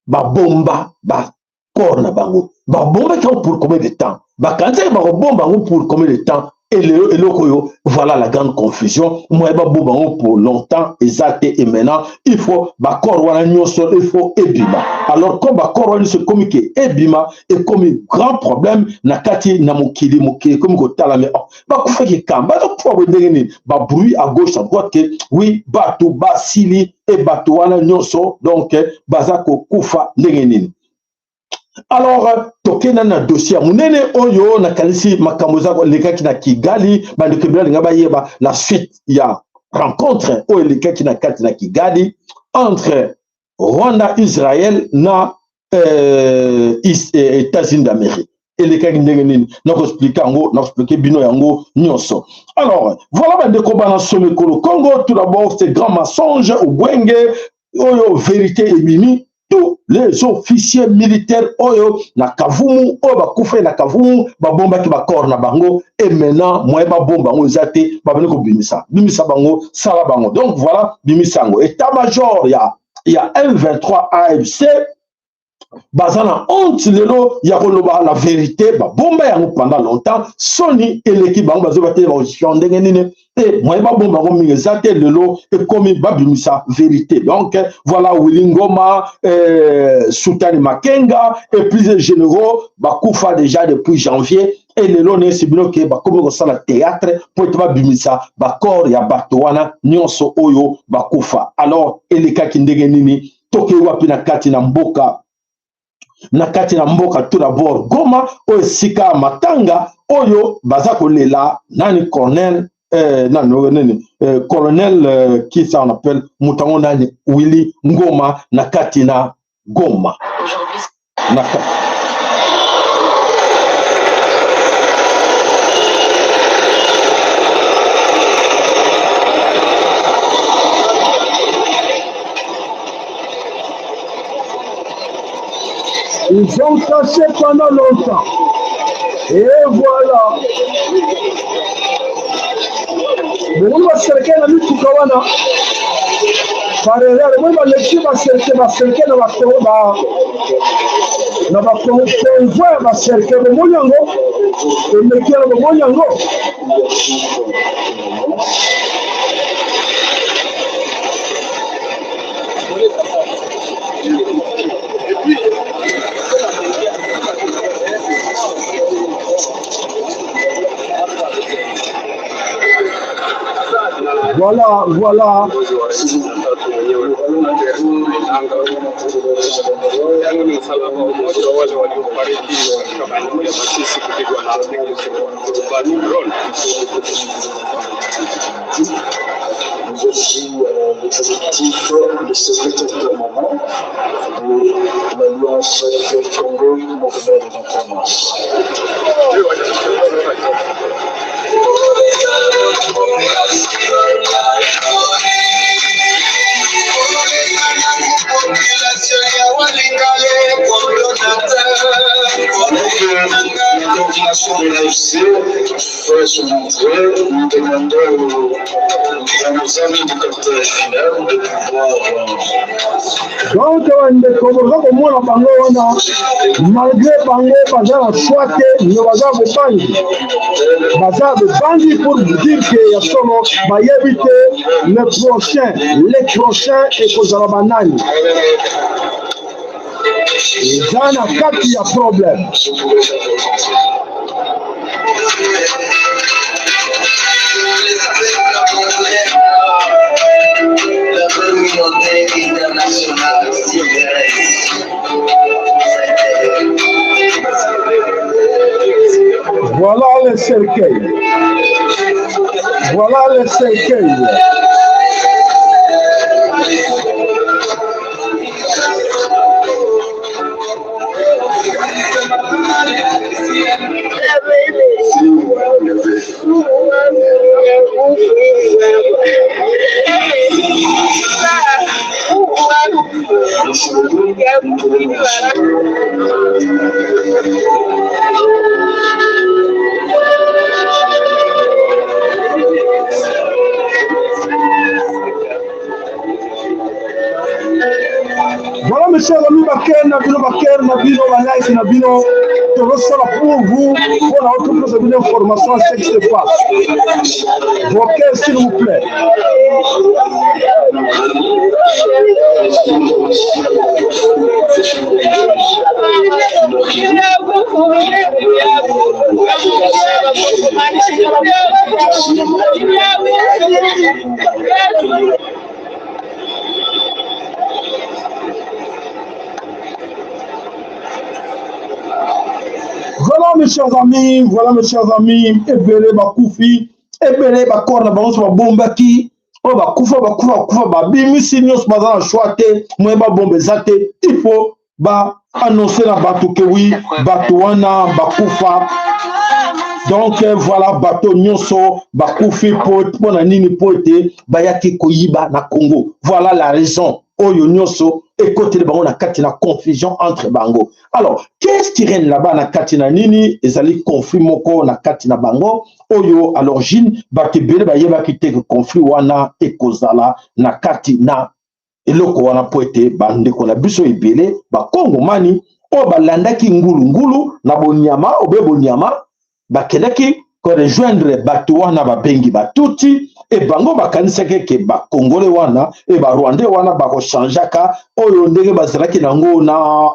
ba bomba ba corna bango ba bomba pour combien de temps ba kanza ba bomba pour combien de temps et le voilà la grande confusion moi ba bomba pour longtemps exact et maintenant il faut ba corps wana nyoso il faut ebima alors comme ba corps wana se communiquer ebima et comme grand problème na kati na mokili comme ko tala mais ba kufa ki kamba to pour ndengeni ba bruit à gauche à droite que oui batu basili et batu wana nyoso donc bazako kufa ndengeni. Alors, tokena na dossier munene oyo na kalisi makamoza leka ki na Kigali ba de kebela ngaba yeba la suite ya rencontre oyo leka ki na kati na Kigali entre Rwanda Israël na États-Unis d'Amérique. Et les cas qui n'ont expliqué bino yango nyonso. Alors, voilà ba de kobana sommet Congo tout d'abord c'est grand mensonge ou bwenge oyo vérité et mimi. Tous les officiers militaires oyo na Kavumu oyo bakufa na Kavumu babomba ki bakor na bango et maintenant moi ba bomba ngo ezate ba bani ko bimisa bango sala bango. Donc voilà bimisango état-major il y a M23 AFC bazana honte lelo ya koloba la vérité ba bomba yango pendant longtemps soni eleki bango bazobate ba ndenge nini et moi ba bomba ngo mingezate lelo et comme ba bimisa vérité. Donc voilà Wilingoma Sultani Makenga et plusieurs généraux ba kufa déjà depuis janvier et lelo ne sibino ke ba comme ça la théâtre pour ba bimisa ba corps ya batowana nyonso oyo ba kufa. Alors eleka ki ndenge nini toke wapi na kati na mboka tout d'abord Goma oyo sika matanga oyo baza kolela nani colonel colonel qui ça on appelle mutango nani Willy Ngoma na kati na Goma ils ont caché pendant longtemps. Et voilà. Mais nous, on va chercher la lutte pour Kawana. Par erreur, nous, on va chercher dans la Congo. Dans la Congo, on va chercher le Monyango. Et le Kira le Monyango. Voilà. Nous aussi l'objectif de ce petit moment de l'Alliance Congo Mouvement d'Indépendance. La coordination de l'AFC va se montrer. Nous demandons à nos amis du cortège final de pouvoir. Donc, malgré Bango, Baza a choisi le Baza de Bandi pour dire que Yasono va éviter les prochains et Kozalabanani. eza na kati ya problème. La communauté internationale civilienne. Voilà le cercueil. Voilà le cercueil. Voilà mes chers amis, Baker Nabino, Like Nabino, je reçois pour vous, pour la retrouver une information à ce qui se passe. Vos cœurs, s'il vous plaît. Voilà mes chers amis, ebele bakufi, ebele bakor na bango so bombaki, o bakufa babimisi nyos bazana choite, moye ba bombe zate, il faut ba annoncer la bato ke oui, bato wana bakufa. Donc voilà bato nyonso bakufi po na nini po ete bayaki koyiba na Congo. Voilà la raison. Oyo nyonso écoutez le bango na kati na confusion entre bango. Alors, qu'est-ce qui règne là-bas na kati na nini ezali conflit moko na kati na bango oyo à l'origine bakebele bayeba kite conflit wana ekozala na kati na eloko wana po ete bandeko na biso ebele bakongomani oyo balandaki ngulu na bonyama obe bonyama bakendaki ko rejoindre bato wana babengi batuti e bango bakanisaki ke bakongole wana e barwandais wana bakochangeaka oyo ndenge bazalaki nango na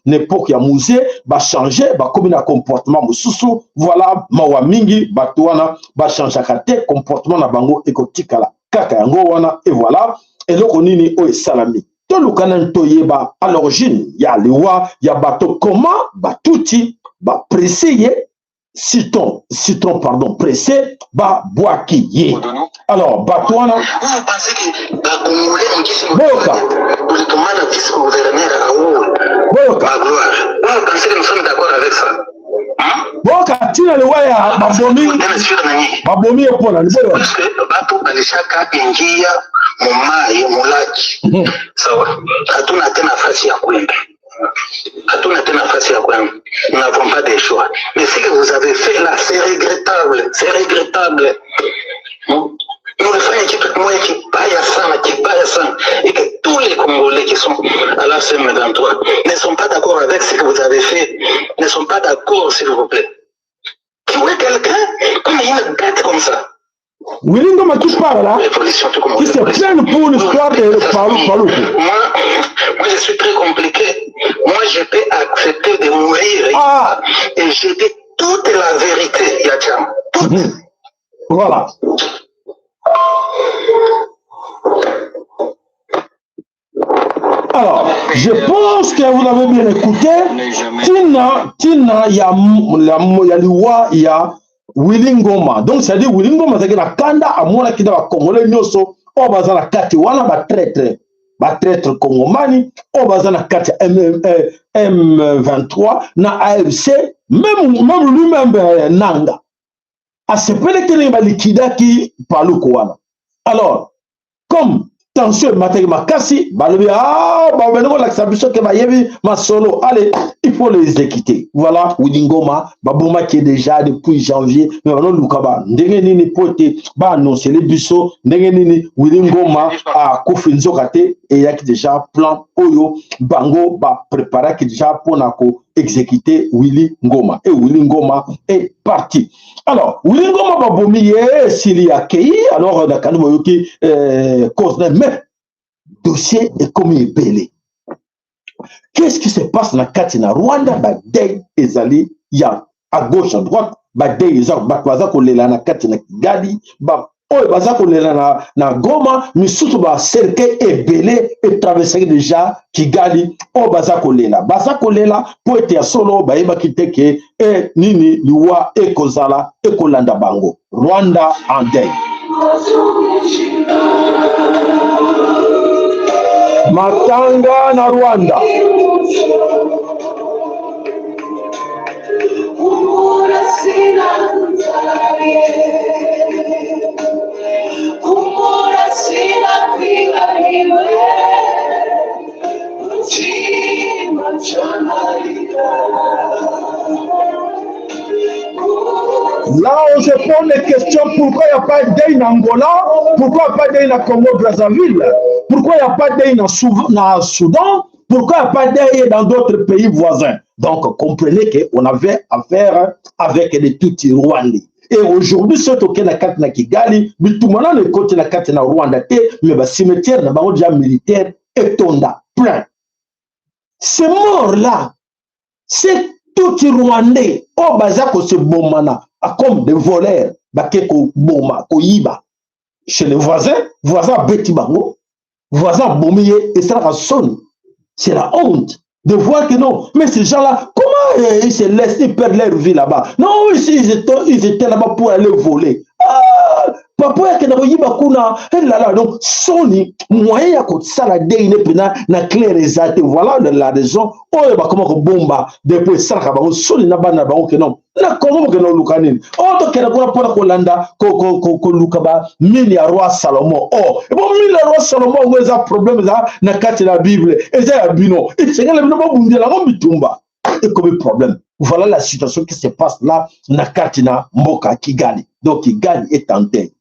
n'époque ya musée bachange bakomi na comportement mosusu. Voilà mawa mingi bato wana bachangeaka te comportement na bango ekotikala kaka yango wana. Et voilà eloko nini oyo esalami tolukana ntoyeba à l'origine ya liwa ya bato comment batuti bapresse ye citron pressé, boaki ye. Alors, Batouana. Vous pensez que la Congolais ont dit pour le tomber la vice-gouverneur à Boka. Vous pensez que nous sommes d'accord avec ça? Boka, tina le waya, babomi et Paul. Parce que Bato Balishaka ingia Momai Molaki. Sawa. Hatuna tena nafasi ya kwenda. Hatuna tena nafasi ya kwenda. Nous n'avons pas de choix. Mais ce que vous avez fait là, c'est regrettable. C'est regrettable. Nous le faisons qui paye ça. Et que tous les Congolais qui sont à la CM23 ne sont pas d'accord avec ce que vous avez fait. Ne sont pas d'accord, s'il vous plaît. Tuer quelqu'un comme une bête comme ça. Wilingo m'a tout parlé là. Qui se plaignent pour l'histoire de Palou. Moi, je suis très compliqué. Moi, je peux accepter de mourir. Et je dis toute la vérité, Yacham. Toute. Voilà. Alors, je pense que vous l'avez bien écouté. Tina, il y a l'Iwa, il y a Wilingoma. Donc, c'est-à-dire Wilingoma, c'est que la Kanda, à moi, qui va Congolais, Nyoso, au bazar la Kati, wana ba traître Congomani, au bazar la Kati M23, na AFC, même lui-même, Nanga. À ce point que va liquida qui parle quoi. Alors, comme tension matériel makasi, balobi maintenant la sabiso que va yebi ma solo, allez, il faut les exécuter. Voilà, Wilingoma, baboma qui est déjà depuis janvier, mais maintenant Lukaba, ndenge nini pote, ba annoncer les biso, ndenge nini Wilingoma a kofinzo kate et y a déjà plan oyo bango ba préparer qui déjà pour nako exécuter Willy Ngoma. Et Willy Ngoma est parti. Alors, Willy Ngoma babomi s'il y a accueilli, alors on a quand même cause mais dossier est comme il est belé. Qu'est-ce qui se passe na kati na Rwanda? Badei ezali ya à gauche à droite, badei ezali baza kolela na kati na Kigali, oyo baza kolela na Goma, misusu ba cercle ebele et traverser déjà Kigali, oyo baza kolela po ete ya solo bayeba kiteke e nini liwa ekozala ekolanda bango. Rwanda en deuil. Matanga na Rwanda. Là, on se pose les questions, pourquoi il n'y a pas de deuil en Angola? Pourquoi il n'y a pas de deuil en Congo-Brazzaville? Pourquoi il n'y a pas de deuil en Soudan? Pourquoi il n'y a pas de deuil dans d'autres pays voisins? Donc, comprenez qu'on avait affaire avec les Tutsi rwandais. Et aujourd'hui, ce qui est na Kigali, tout le monde est côté na Rwanda, mais le cimetière déjà militaire est plein. Ces morts-là, c'est Tutsi rwandais, au bazako se bomana, comme des voleurs, bakeko boma, koyiba. Chez les voisins beti bango, voisins bomiye, et ça sonne. C'est la honte de voir que non, mais ces gens-là, comment ils se laissent, ils perdent leur vie là-bas? Non, ici, ils étaient là-bas pour aller voler. Ah, papa, donc, Sony, moyen à côté ça, la déine, na clair exalté. Voilà la raison. Oh, comment bomba, depuis ça, Sony n'a pas que non. Na comment que non, Lucanin. Oh, donc, elle a pas Kolanda, Lukaba, Milia roi Salomon. Oh, et bon, Milia roi Salomon, où est-ce un problème là, na carte la Bible, et ça, bino. Et c'est que le nom de la Rombitumba. Et comme problème. Voilà la situation qui se passe là, na Katina Mboka Kigali. Donc Kigali est en deuil.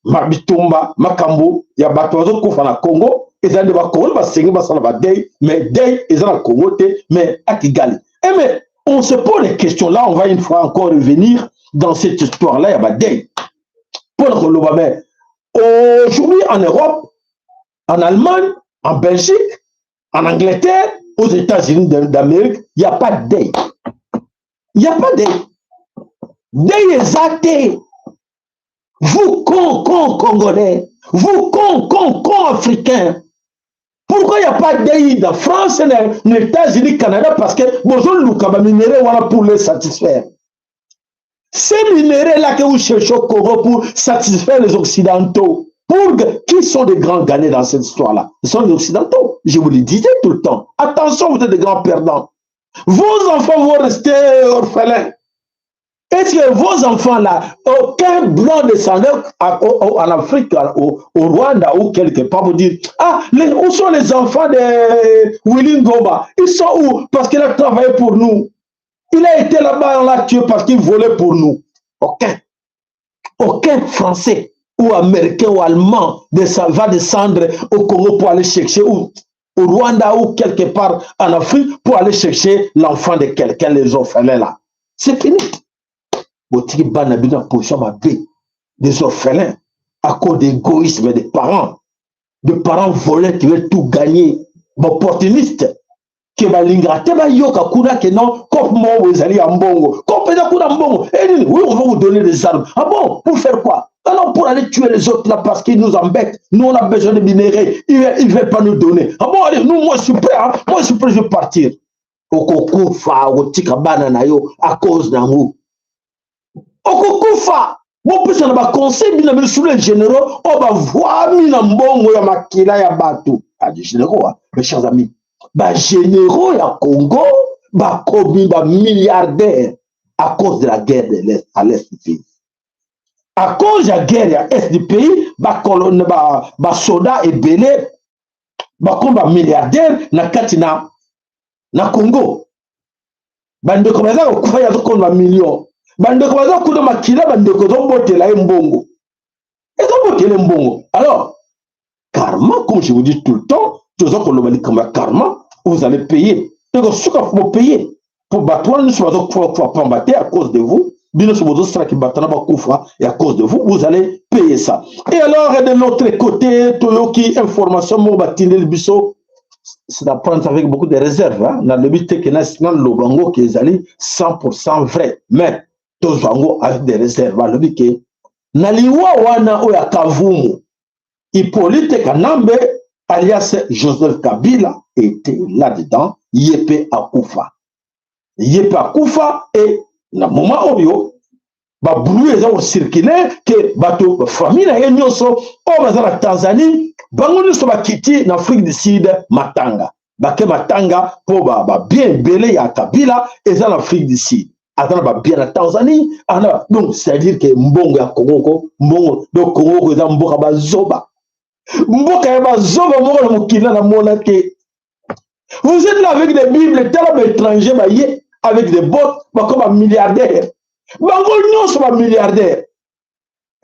Mabitumba, Makambo, il y a Batozo Kofa na Congo, et ça ne va pas se passer, mais deuil, et ça na Congo, mais à Kigali. Et mais on se pose les questions là, on va une fois encore revenir dans cette histoire-là, il y a deuil. Pour le aujourd'hui en Europe, en Allemagne, en Belgique, en Angleterre, aux États-Unis d'Amérique, il n'y a pas de deuil. Il n'y a pas de deuil. Deuil exacté. Vous, Congolais, vous, Africains, pourquoi il n'y a pas de deuil en France, aux États-Unis, Canada? Parce que besoin de l'Ukaba minéraux voilà, pour les satisfaire. Ces minéraux-là que vous cherchez au Congo pour satisfaire les Occidentaux, qui sont des grands gagnants dans cette histoire-là? Ce sont les Occidentaux. Je vous le disais tout le temps. Attention, vous êtes des grands perdants. Vos enfants vont rester orphelins. Est-ce que vos enfants-là, aucun blanc descendant en Afrique, au Rwanda ou quelque part, vous dire, ah, où sont les enfants de Willy Ngoma? Ils sont où? Parce qu'il a travaillé pour nous. Il a été là-bas, on l'a tué parce qu'il volait pour nous. Aucun Français ou Américain ou Allemand va descendre au Congo pour aller chercher ou au Rwanda ou quelque part en Afrique pour aller chercher l'enfant de quelqu'un, les orphelins là. C'est fini. Des orphelins à cause d'égoïsme des parents voleurs qui veulent tout gagner, opportunistes. Que balingrate ba yoka kuna que non comme moi vous allez en bongo comme kuna mbongo et oui on va vous donner des armes. Ah bon, pour faire quoi? Non, pour aller tuer les autres là parce qu'ils nous embêtent. Nous on a besoin de minéraux, ils ne veulent pas nous donner. Ah bon, allez, nous moi je suis prêt, hein? Moi je suis prêt, je vais partir. Okokufa otikabana na yo à cause d'ango. Okokufa bon plus on a conseil bien mais sous les généraux on va voir mina mbongo ya makila ya batu. Ah des généraux, mes chers amis. Bah généraux ya Congo, bah commis bah milliardaires à cause de la guerre de l'Est, à l'Est du pays. À cause de la guerre à l'Est du pays, bah colonne bah soldats et belé, bah comme bah milliardaires na katina na Congo. Bah ndeko baza ko kufa ya ko na million. Bah ndeko baza ko na makila bah ndeko zo botela mbongo. Et zo botela mbongo. Alors, karma comme je vous dis tout le temps, karma, vous allez payer. Donc, ce qu'il faut payer pour battre, nous sommes combattre à cause de vous. Et à cause de vous, vous allez payer ça. Et alors, de l'autre côté, Toyoki, information, c'est à prendre avec beaucoup de réserves. Dans le but que dans le bango qui est 100% vrai. Mais tous bango avec des réserves. Le but que naliwa wana oya kavumu Hippolyte Kanambe alias Joseph Kabila était là-dedans. Yepe Akufa. Yepe Akufa et na moment oyo ba brouillé eza ko circuler que bato famille na yenyoso o bazala Tanzanie bango nyonso bakiti na Afrique du Sud matanga bake matanga po ba bien belé ya Kabila eza na Afrique du Sud atana ba bien na Tanzanie ana donc c'est-à-dire que mbongo ya Congo mbongo donc Congo eza mboka bazoba mboka ya bazoba moko na mokila na mona ke vous êtes là avec des bibles tellement étrangers ba yé avec des bottes comme un milliardaire. Bango nyonso ba milliardaire.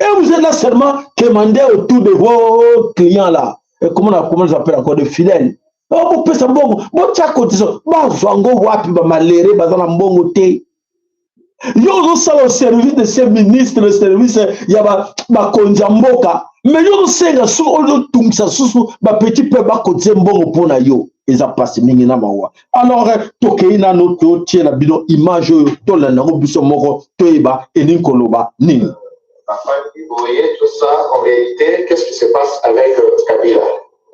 Et vous êtes là seulement quémander autour de vos clients là. Et comment on appelle encore de fidèles. Oh, vous pouvez savoir, bon, tcha côté ça. Bah, zango wapi ba maléré, ba zana mbongo te. Yo ça au service de ces ministres, le service ya ba konjamboka. Mais yo senga sou o tungsa susu ba petit peu ba côté mbongo pona yo. Ils ont passé mingi na mawa. Alors, tokei na no to tie la bino image to la na biso moko toeba eninkoloba nini. Vous voyez tout ça, en réalité, qu'est-ce qui se passe avec Kabila?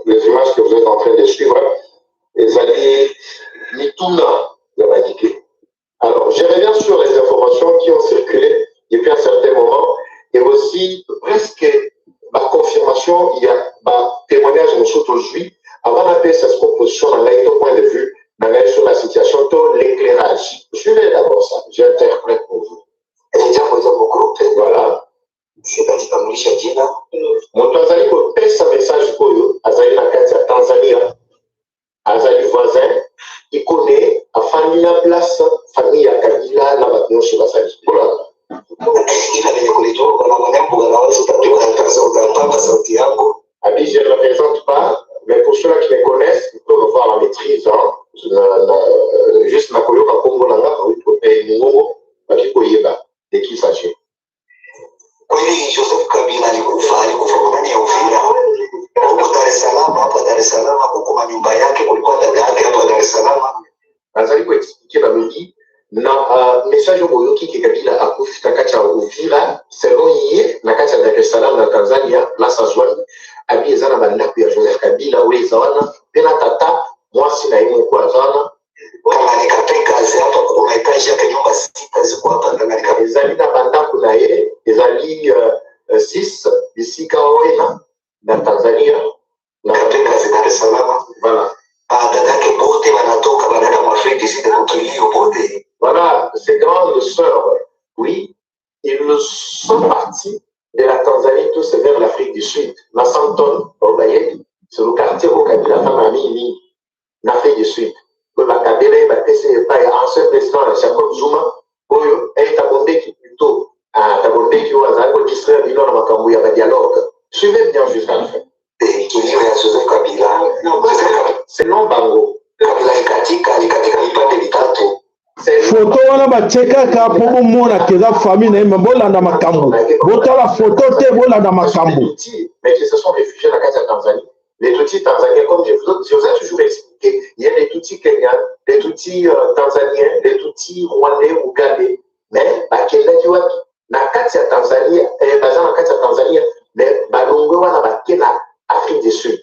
Les images que vous êtes en train de suivre, les alliés Mituna, Yamanike. Alors, je reviens sur les informations qui ont circulé depuis un certain moment et aussi presque ma confirmation, il y a un témoignage aujourd'hui. Avant d'appeler cette proposition dans le point de vue, sur la situation, l'éclairage. Suivez d'abord ça, j'interprète pour vous. Voilà. Mon Tanzanie peut passer un message pour eux, Azali na kati ya Tanzania, Azali voisin, il connaît a famille la place, famille ya Kabila, la battement chez Azali. Voilà. Abi, je ne représente pas. Mais pour ceux qui me connaissent, ils peuvent voir la maîtrise. Juste na koyoka Congo nanga et Mungo, baki koyeba de qui s'agit. Kweli Joseph Kabila alikufa kwa ndani ya Uvira. Huko Dar es Salaam, hapa Dar es Salaam kwa nyumba yake kulikuwa dada yake hapa Dar es Salaam. Nazali ko expliquer la midi na message oboyoki ke Kabila akufa kati ya Uvira, selon yeye na kati ya Dar es Salaam na Tanzania, place Azwani. Abi ezana bandako ya Joseph Kabila oyo ezawana pena tata mwasi na ye moko azana kama nikapekazi hapa kuna etage yake nyumba 6 ziko hapa ndani ezali na bandako na ye ezali 6 ici kaoena na Tanzania na kapekazi Dar es Salaam. Voilà. Dada yake bote wanatoka wanaenda Afrique du Sud kutulio bote. Voilà, ces grandes sœurs, oui, ils sont partis de la Tanzanie tous vers l'Afrique du Sud. Na Santon, c'est le quartier où Kabila femme amie en Afrique du Sud. Le Kabila est ancien président Jacob Zuma, Oyo est abondé qui plutôt abondé qui a distraire le bilan dans le dialogue. Suivez bien jusqu'à la fin. C'est non Bango. Kabila ikatika vipande vitatu. Photo wana bacheka ka pomo mona keza famille na imba bolanda makambo. Botala photo te bolanda makambo. Mais qui se sont réfugiés dans la Tanzanie. Les Tutsis tanzaniens, comme je vous ai toujours expliqué, il y a des Tutsis kenyans, des Tutsis tanzaniens, des Tutsis rwandais, ougandais. Mais bakela kiwa na kati ya Tanzania, baza na kati ya Tanzania, mais balongo wana bakela Afrique du Sud.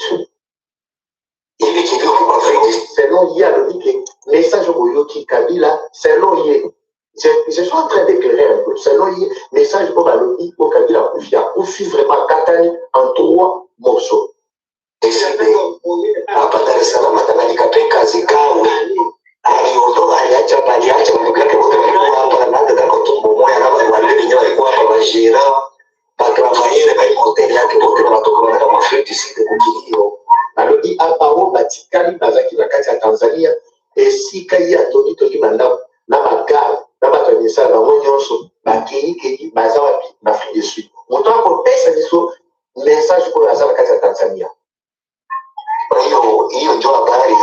Selon Yé, le message Boyoki Kabila, selon Yé, je suis en train d'éclairer un peu, selon Yé, message Bobaloki au Kabila Koufi vraiment Katani en 3 morceaux. Hapa Dar es Salaam atanalikape kazi kao aliondoka aliacha ndugu yake wote walikuwa hapa na dada kwa tumbo moja na wale wenyewe walikuwa hapa bajira bakafanyile kwa hoteli yake wote wanatoka kama Afrique du Sud kukilio. Alodi aparo batikali bazaki na kati ya Tanzania esika ya toki manda na baga na batanyisa na nyonso bakei baza wapi na Afrique du Sud. Moto ko pesa biso message kwa baza na kati ya Tanzania. Hiyo ndio habari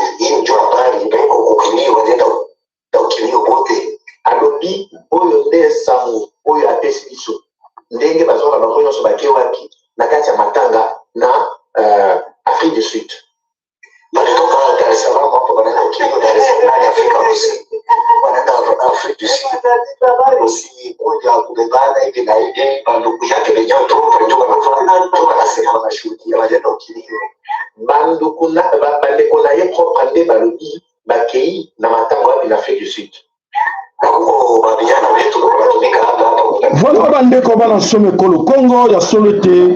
ndio kukilio wanaenda ukilio wote. Alodi oyo nde sango oyo apesi biso ndenge bazona bango nyonso bakei wapi na kati ya matanga na Afrique du Sud. Balitoka Dar es Salaam bana hivi na hivi banduku yake lenye trop tu wanafanya tu wanasema wanashuhudia wale dokili banduku na bandeko na ye propre ande balobi bakei na matango ya l'Afrique du Sud. Voilà bandeko bana some kolo Congo ya solete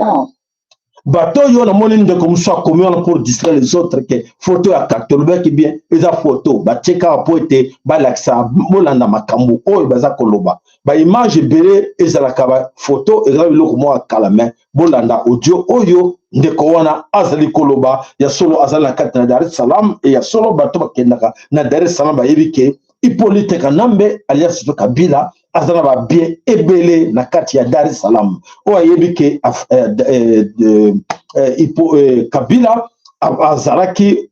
bato yo na moni ndeko musa komi wana pour distraire les autres que photo ya katolobe ki bien eza photo ba cheka po ete ba laksa bolanda makambu oyo baza koloba ba image bele ezalaka ba photo ezala biloko mo akala mais bolanda audio oyo ndeko wana azali koloba ya solo azali na kati na Dar es Salaam et ya solo bato bakendaka na Dar es Salaam ba yebike Hippolyte Kanambe alias Kabila azala ba bien ebele na kati ya Dar es Salaam o ayebike Kabila azalaki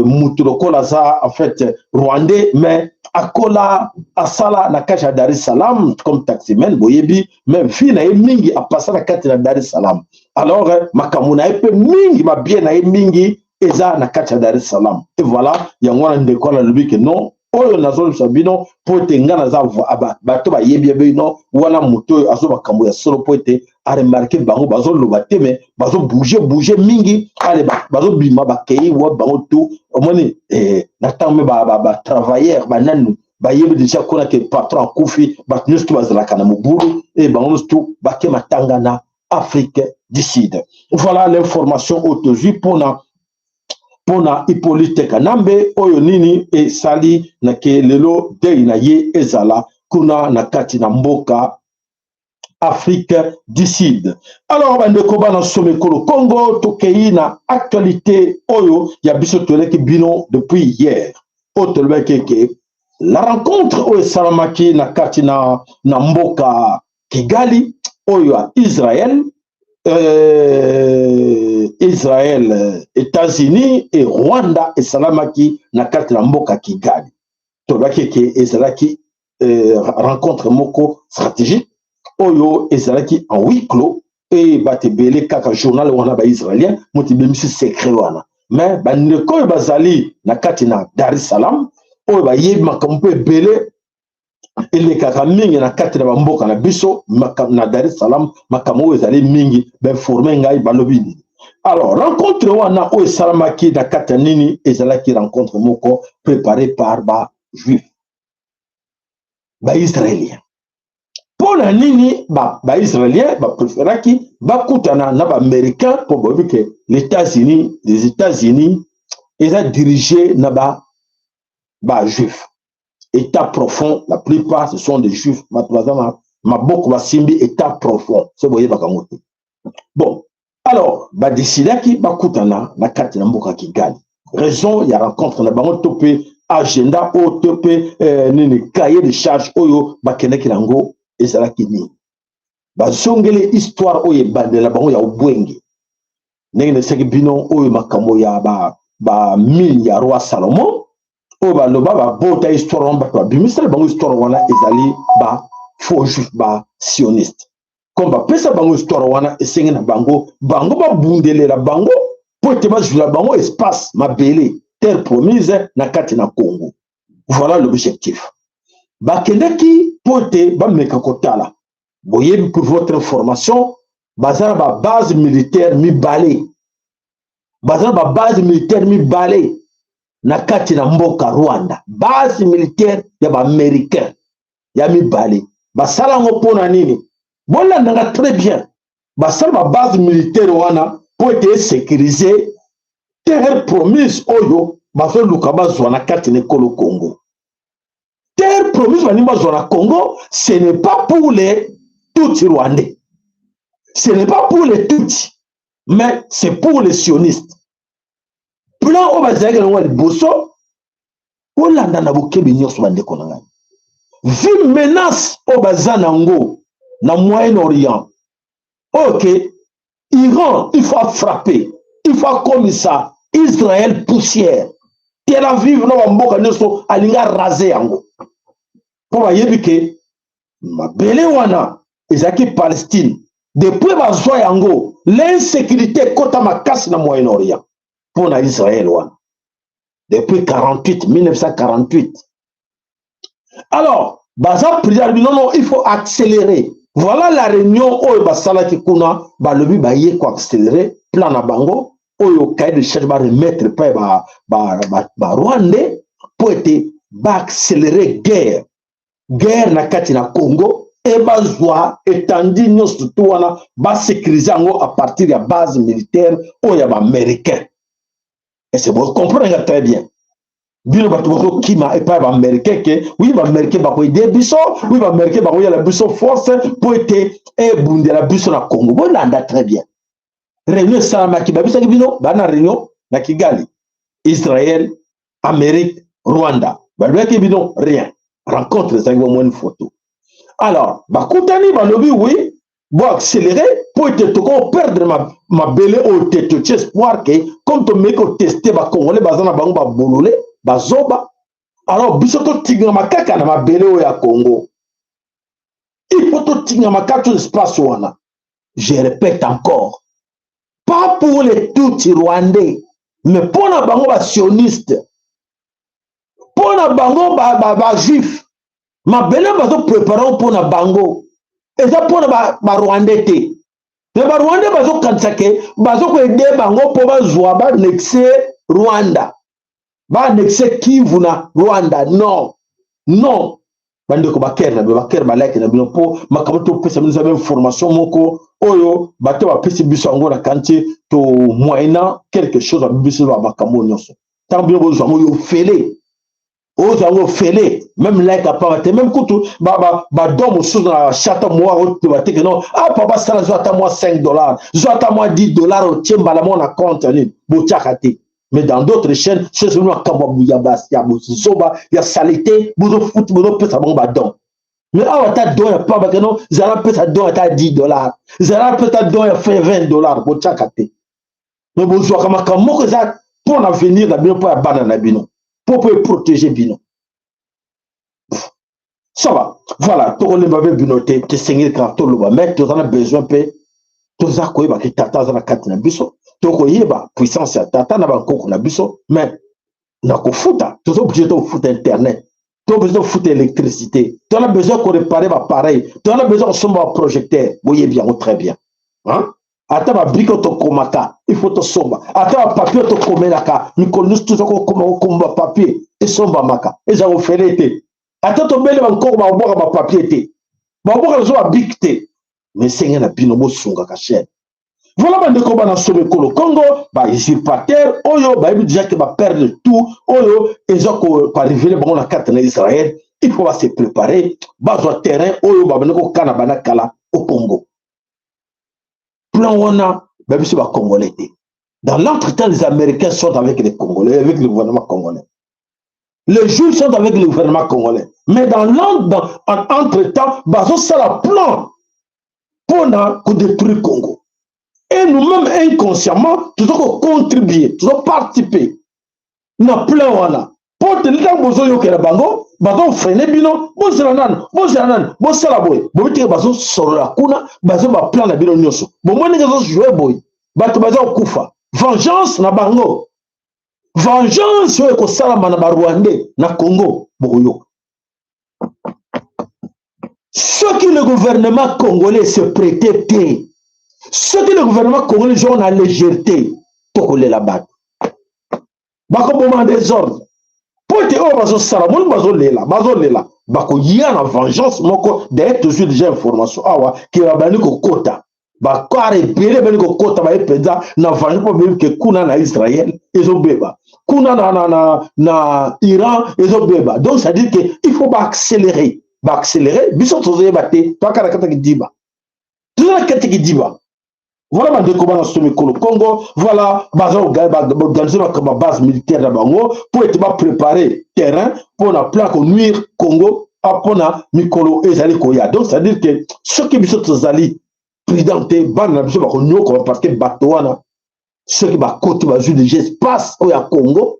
mutulokola za en fait rwandais mais akola asala na kati ya Dar es Salaam comme taximan boyebi même fille na mingi apasa na kati ya Dar es Salaam alors makamuna epe mingi ma bien na mingi eza na kati ya Dar es Salaam et voilà yangwana ndeko na lobike non oyo nazolo sabino pote ngana za bato ba yebi bino wana moto azo bakambo ya solo pote a remarqué bango bazo loba teme bazo bouger mingi ale bazo bima bakei wa bango tout omoni na tambe ba travailleur bananu ba yebi déjà kona ke patron kufi ba nustu bazala kana muburu et bango nustu baké matanga na Afrique du Sud. Voilà l'information autoji pona Hippolyte Kanambe oyo nini e sali na ke lelo dei na ye ezala kuna na kati na mboka Afrique du Sud. Alors bandeko bana some kolo Congo tokei na actualité oyo ya biso toleki bino depuis hier otolbeke ke la rencontre oyo salamaki na kati na mboka Kigali oyo ya Israël, États-Unis et Rwanda et Salamaki na kati na mboka Kigali. Tobaki ke ezalaki rencontre moko stratégique oyo ezalaki en huis clos et batebele kaka journal wana ba israélien moti bemisi secret wana mais bandeko bazali na kati na Dar es Salaam oyo ba yebi makambo ebele ele kaka mingi na kati na mboka na biso na Dar es Salaam makambo ezali mingi ben former ngai balobini. Alors rencontre wana o salamaki na kati nini ezalaki rencontre moko préparée par ba juif ba israélien pour la nini ba israélien ba préféraki ba kutana na ba américain pour voir que les États-Unis est dirigé na ba juif. État profond, la plupart ce sont des juifs. Maboko Basimbi, état profond. C'est vous voyez bakamote. Bon, alors, ba décidaki ba kutana na kati na mboka Kigali. Raison, il y a rencontre na bango topé agenda o topé nini cahier de charge oyo ba keneki nango ezalaki ni. Ba zongele histoire oyo bandela bango ya obwenge. Nenge seki bino oyo makambo ya ba mille ya roi Salomon. O ba loba ba bota histoire ba to bimisala bango histoire wana ezali ba faux juif ba sioniste comme ba pesa bango histoire wana esengi na bango ba bundelela bango pote ba jula bango espace mabele terre promise na kati na Congo. Voilà l'objectif. Ba kendeki pote ba meka kotala boyebi pour votre information bazala ba base militaire mibale na kati na mboka Rwanda base militaire ya ba américain ya mibale basala ngo pona nini bolanda nga très bien basala ba base militaire wana pour être sécurisé terre promise oyo bazo luka bazwa na kati na kolo Congo. Terre promise bani bazwa na Congo, ce n'est pas pour les Tutsi rwandais, ce n'est pas pour les Tutsi, mais c'est pour les sionistes. Plan o bazaka ngwa liboso olanda na bokebi nyonso bandeko na ngai. Vu menace o bazana ngo na Moyen-Orient. OK, Iran, il faut frapper. Il faut comme ça Israël poussière. Tel Aviv no mboka nyonso alinga raser yango. Pour bayebi ke mabele wana ezaki Palestine. Depuis bazwa yango, l'insécurité kota makasi na Moyen-Orient. Pour Israël wana. Depuis 1948. Alors, baza prière non, il faut accélérer. Voilà la réunion où basala qui kuna balobi ba yé ko accélérer plan na bango oyo cahier de charge ba remettre pa ba Rwandais pour être ba accélérer guerre na kati na Congo et bazwa étendue nyonso tout wana ba sécuriser ngo à partir de la base militaire oyo ba américain. Et c'est bon comprendre très bien. Bino bato kima et pas ba américain que oui ba américain ba ko aider biso oui ba américain ba ko yala biso force pour être et bundela biso na Congo. Bon landa très bien. Réunion sama ki ba biso ki bino ba na réunion na Kigali. Israël, Amérique, Rwanda. Ba ki bino rien. Rencontre ça moins une photo. Alors, ba koutani ba lobi oui, bon accélérer pour être to perdre ma belle au tête espoir que comme to meko tester ba congolais bazana bango ba bololé bazoba. Alors biso to tinga makaka na ma belle au ya Congo. Il faut to tinga makaka espace wana. Je répète encore. Pas pour les Tutsis rwandais, mais pour na bango ba sionistes. Pour na bango ba juif. Ma belle bazo préparer pour na bango. Et ça pour na ba rwandais te. Mais ba rwandais bazo kansake, bazo ko aider bango pour ba zwa ba nexer Rwanda. Ba nexer Kivu na Rwanda. Non. Non. Bande ko ba ker ba like na bino po makamoto pesa mino za information moko oyo bato ba pesi biso ngo na kanti to moyena quelque chose ba biso ba makamo nyonso. Tant bien bo zo yo fele. Aux avons fait même like à part même couteau ba dom sous la chata moi que non ah papa ça zoata moi $5 zoata moi $10 au tiemba la mon compte ni bochakate mais dans d'autres chaînes c'est nous à Kamabouya Bastia Bozoba il y a saleté bozo foot bozo peut ça bon ba dom mais ah ta don ya pas que non zara peut ça don ta $10 zara peut ça don ya fait $20 bochakate mais bozo kama kamoko ça pour l'avenir la bien pour ya banana bino pour protéger Bino. Ça va. Voilà. Tout le monde va binoter. Tu sais quand tout le monde mais tu en as besoin peu. Tu sais quoi qui tata za na katina biso. Tu sais quoi puissance ya tata na ba koko na biso mais na ko futa. Tu es obligé de foutre internet. Tu es obligé de foutre électricité. Tu as besoin qu'on répare l'appareil. Tu as besoin qu'on sombre un projecteur. Voyez bien, très bien. Hein? Ata ba briko to komaka il faut to somba ata ba papier to komelaka ni konus tout ko komba papier et somba maka et ça vous fait été ata to bele encore ba boka ba papier té ba boka zo ba bikte mais c'est na bino bo sunga ka chaîne voilà bande ko bana sobe ko le Congo ba usurpateur oyo ba déjà que ba perdre tout oyo et zo ko pa révéler bon la carte na Israël il faut se préparer ba zo terrain oyo ba bana ko kana bana kala au Congo. Plan on a, même si les Congolais. Dans l'entretemps, les Américains sont avec les Congolais, avec le gouvernement congolais. Les Juifs sont avec le gouvernement congolais. Mais dans l'entretemps, c'est le plan pour détruire le Congo. Et nous-mêmes, inconsciemment, nous devons contribuer, nous devons participer. Dans le plan on a. Pour te dire que vous avez bango, bazo freiner bino, bon selanan, bon salaboy, bon te bazo soro la kuna, bazo ba plan na bino nyoso. Bon moi ngezo jouer boy, bato bazo kufa. Vengeance na bango. Vengeance yo ko salama na ba Rwandais na Congo boyo. Ce que le gouvernement congolais se prêtait, ce que le gouvernement congolais joue en légèreté, pour coller la batte. Bako moment des ordres. Pour te oh bazo salamon bazo lela bako yia na vengeance moko d'ailleurs toujours déjà information awa qui va bani ko kota ba ko arrêter bani ko kota ba epeza na vengeance pour même que kuna na Israël ezo beba kuna na Iran ezo beba donc ça dit que il faut accélérer biso tozoye baté to kala kata kidiba tozola kata kidiba. Voilà ma découverte sur le Congo. Voilà, organiser ma base militaire là-bas pour être préparé terrain pour la plaque au nuire Congo pour la Mikolo et Zali Koya. Donc, ça veut dire que ceux qui sont Zali, président, parce que Batouana, ceux qui vont côté jouer déjà espace au Congo,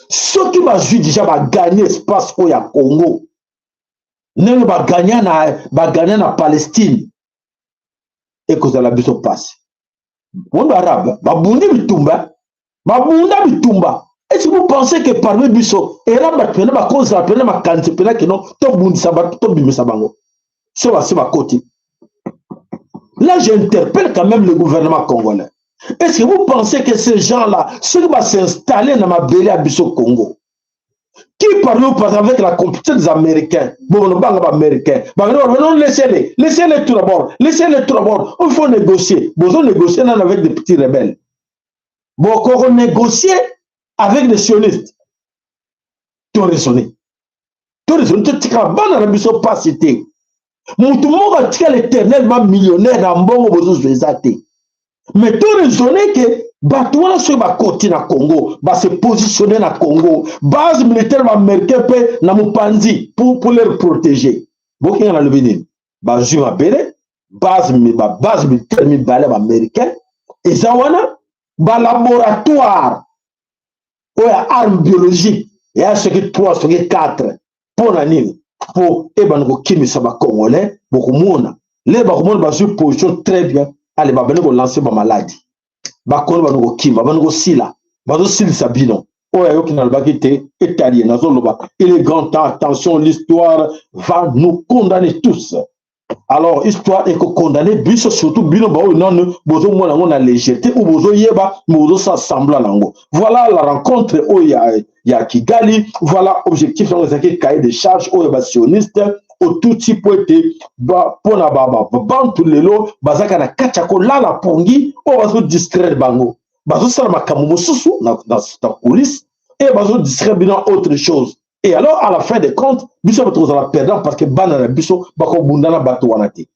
ceux qui vont jouer déjà gagner espace au Congo, ne va gagner na Palestine. Et que ça la biso passe. On arabe, babundi bitumba. Est-ce que vous pensez que parmi biso, erabe pena ba cause la pena ma kanti pena que non, to bundi sabat to bimi sabango. C'est ma côté. Là, j'interpelle quand même le gouvernement congolais. Est-ce que vous pensez que ces gens-là, ceux qui vont s'installer dans ma belle abysse au Congo, qui parlent avec la compétition des Américains, bon, américains, non, laissez-les tout d'abord, laissez-les tout d'abord, il faut négocier. Bon, négocier avec des petits rebelles. Bon, quand on négocie avec des sionistes, tu as raisonné. Tu as raisonné, tu as ban dans la pas cité. Mon tout le monde a l'éternellement millionnaire dans bon besoin de zate. Mais tu as raisonné que Batouana sur ma côté na Congo, va se positionner na Congo, base militaire américaine peut na Mupanzi pour les protéger. Bon, qui en a levé une base militaire américaine, et ça wana ba laboratoire ou arme biologique et à ce qui 3 ce qui 4 pour la nini pour ebango kimi ça ba congolais beaucoup mona les ba komona ba sur position très bien allez ba bengo lancer ba maladie ba kono ba ngo kimi ba ngo sila ba zo sila sabino o ya yoki na ba kité italien na zo loba il est grand temps attention l'histoire va nous condamner tous. Alors, histoire est que condamner, biso surtout, bino ba non, bozo mona on a légèreté ou bozo yeba, bozo s'assemble à l'ango. Voilà la rencontre où il y a Kigali, voilà objectif dans les cahiers de charges où il sioniste, au tout type été, pour na baba, ban tout le lot, bazaka na kachako la la pongi, ou bazo distraire bango. Bazo salama kamumo susu, na police, et bazo distraire bino autre chose. Et alors, à la fin des comptes, Bisso va trouver la perdant parce que Banana Bisso va bundana batouanate.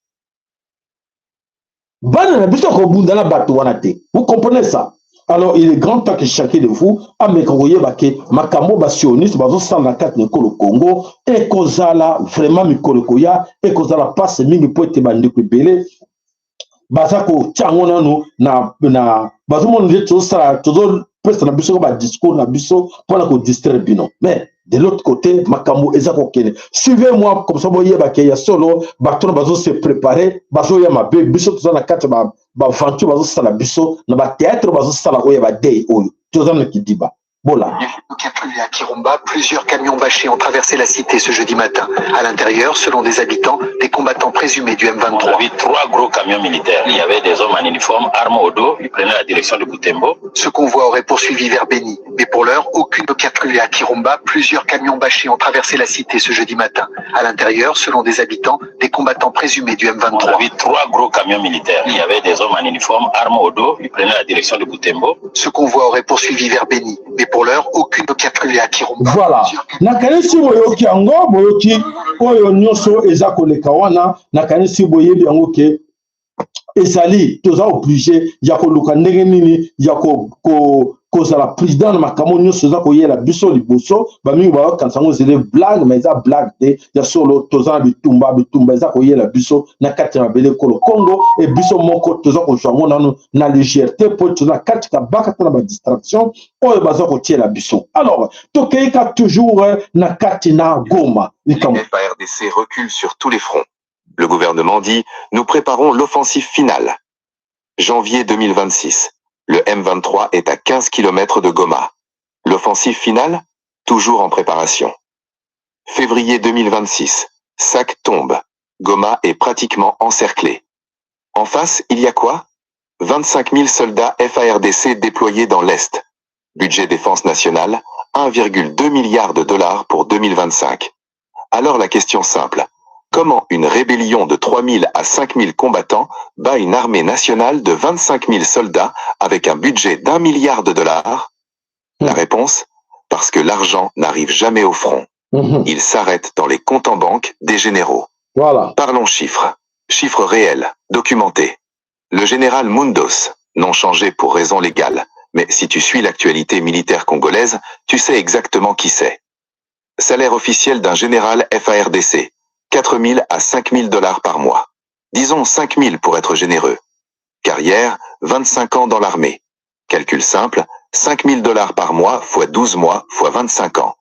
Banana Bisso va bundana batouanate. Vous comprenez ça? Alors, il est grand temps que chacun de vous a mécroyé que Makamo Bassioniste, Bazo 104 Nikolo Congo, et Kozala vraiment Mikolokoya, et Kozala passe mingi pour être bandé belé. Bazako Tchangona no na Bazo mon dit tout ça, tout presque na Bisso ba discours na Bisso pour la distraire bino. Mais de l'autre côté, Makambo Ezako Kene. Suivez-moi comme ça, vous voyez, il y a solo, Baton Bazo se préparer, Bazo Yamabe, Bisso, tout ça, na 4 Bavantu, Bazo Sala Bisso, na théâtre, Bazo Sala Oya Day, tout ça, qui dit bas. Voilà. À Kirumba, plusieurs camions bâchés ont traversé la cité ce jeudi matin. À l'intérieur, selon des habitants, des combattants présumés du M23. On a vu 3 gros camions militaires. Il y avait des hommes en uniforme, armes au dos. Ils prenaient la direction de Butembo. Ce convoi aurait poursuivi vers Beni. Mais pour l'heure, aucune patrouille à Kirumba. Plusieurs camions bâchés ont traversé la cité ce jeudi matin. À l'intérieur, selon des habitants, des combattants présumés du M23. On a vu 3 gros camions militaires. Il y avait des hommes en uniforme, armes au dos. Ils prenaient la direction de Butembo. Ce convoi aurait poursuivi vers Beni. Mais pour l'heure, aucune patrouille à Kirumba. Voilà. Nakanisi boyoki ango boyoki oyo nyoso ezako lekawana nakanisi boyebi ango ke ezali toza obligé ya koluka ndenge nini ya kozala président na makambo nyonso eza koyela biso liboso bamingi bakanisa yango ezele blague mais eza blague te ya solo toza na bitumba eza koyela biso na kati ya mabele ekolo Congo e biso moko toza kozwa yango nano na légèreté mpo toza na kati kabaka te na badistraction oyo baza kotiela biso. Alors tokeyika toujours na kati na Goma. FARDC recule sur tous les fronts. Le gouvernement dit « Nous préparons l'offensive finale ». Janvier 2026. Le M23 est à 15 km de Goma. L'offensive finale, toujours en préparation. Février 2026. Sac tombe. Goma est pratiquement encerclée. En face, il y a quoi? 25 000 soldats FARDC déployés dans l'Est. Budget défense nationale, 1,2 milliard de dollars pour 2025. Alors la question simple. Comment une rébellion de 3 000 à 5 000 combattants bat une armée nationale de 25 000 soldats avec un budget d'1 milliard de dollars? La réponse? Parce que l'argent n'arrive jamais au front. Il s'arrête dans les comptes en banque des généraux. Voilà. Parlons chiffres. Chiffres réels, documentés. Le général Mundos, non changé pour raison légale, mais si tu suis l'actualité militaire congolaise, tu sais exactement qui c'est. Salaire officiel d'un général FARDC. 4 000 à 5 000 dollars par mois. Disons 5 000 pour être généreux. Carrière, 25 ans dans l'armée. Calcul simple, 5 000 dollars par mois fois 12 mois fois 25 ans.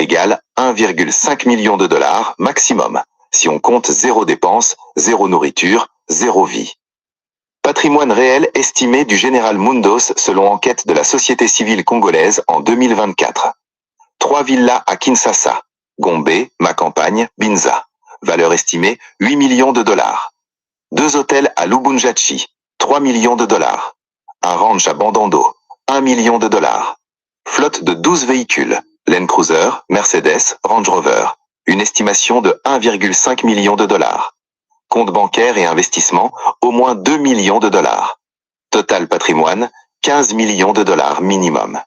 Égale 1,5 million de dollars maximum, si on compte 0 dépenses, 0 nourriture, 0 vie. Patrimoine réel estimé du général Mundos selon enquête de la société civile congolaise en 2024. 3 villas à Kinshasa, Gombe, Macampagne, Binza. Valeur estimée 8 millions de dollars. 2 hôtels à Lubumbashi, 3 millions de dollars. Un ranch à Bandando, 1 million de dollars. Flotte de 12 véhicules, Land Cruiser, Mercedes, Range Rover. Une estimation de 1,5 million de dollars. Compte bancaire et investissement, au moins 2 millions de dollars. Total patrimoine, 15 millions de dollars minimum.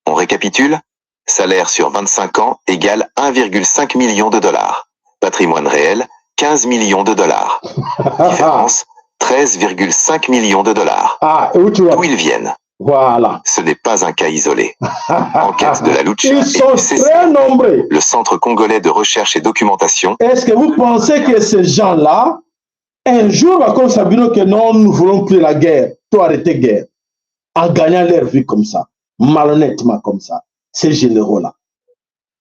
On récapitule? Salaire sur 25 ans égale 1,5 million de dollars. Patrimoine réel, 15 millions de dollars. Différence, 13,5 millions de dollars. D'où ils viennent? Voilà. Ce n'est pas un cas isolé. Enquête de la Lucha Ils sont très nombreux. Le Centre congolais de recherche et documentation. Est-ce que vous pensez que ces gens-là, un jour, va comme Sabino, que non, nous voulons plus la guerre, tout arrêter guerre, en gagnant leur vie comme ça, malhonnêtement comme ça, ces généraux-là.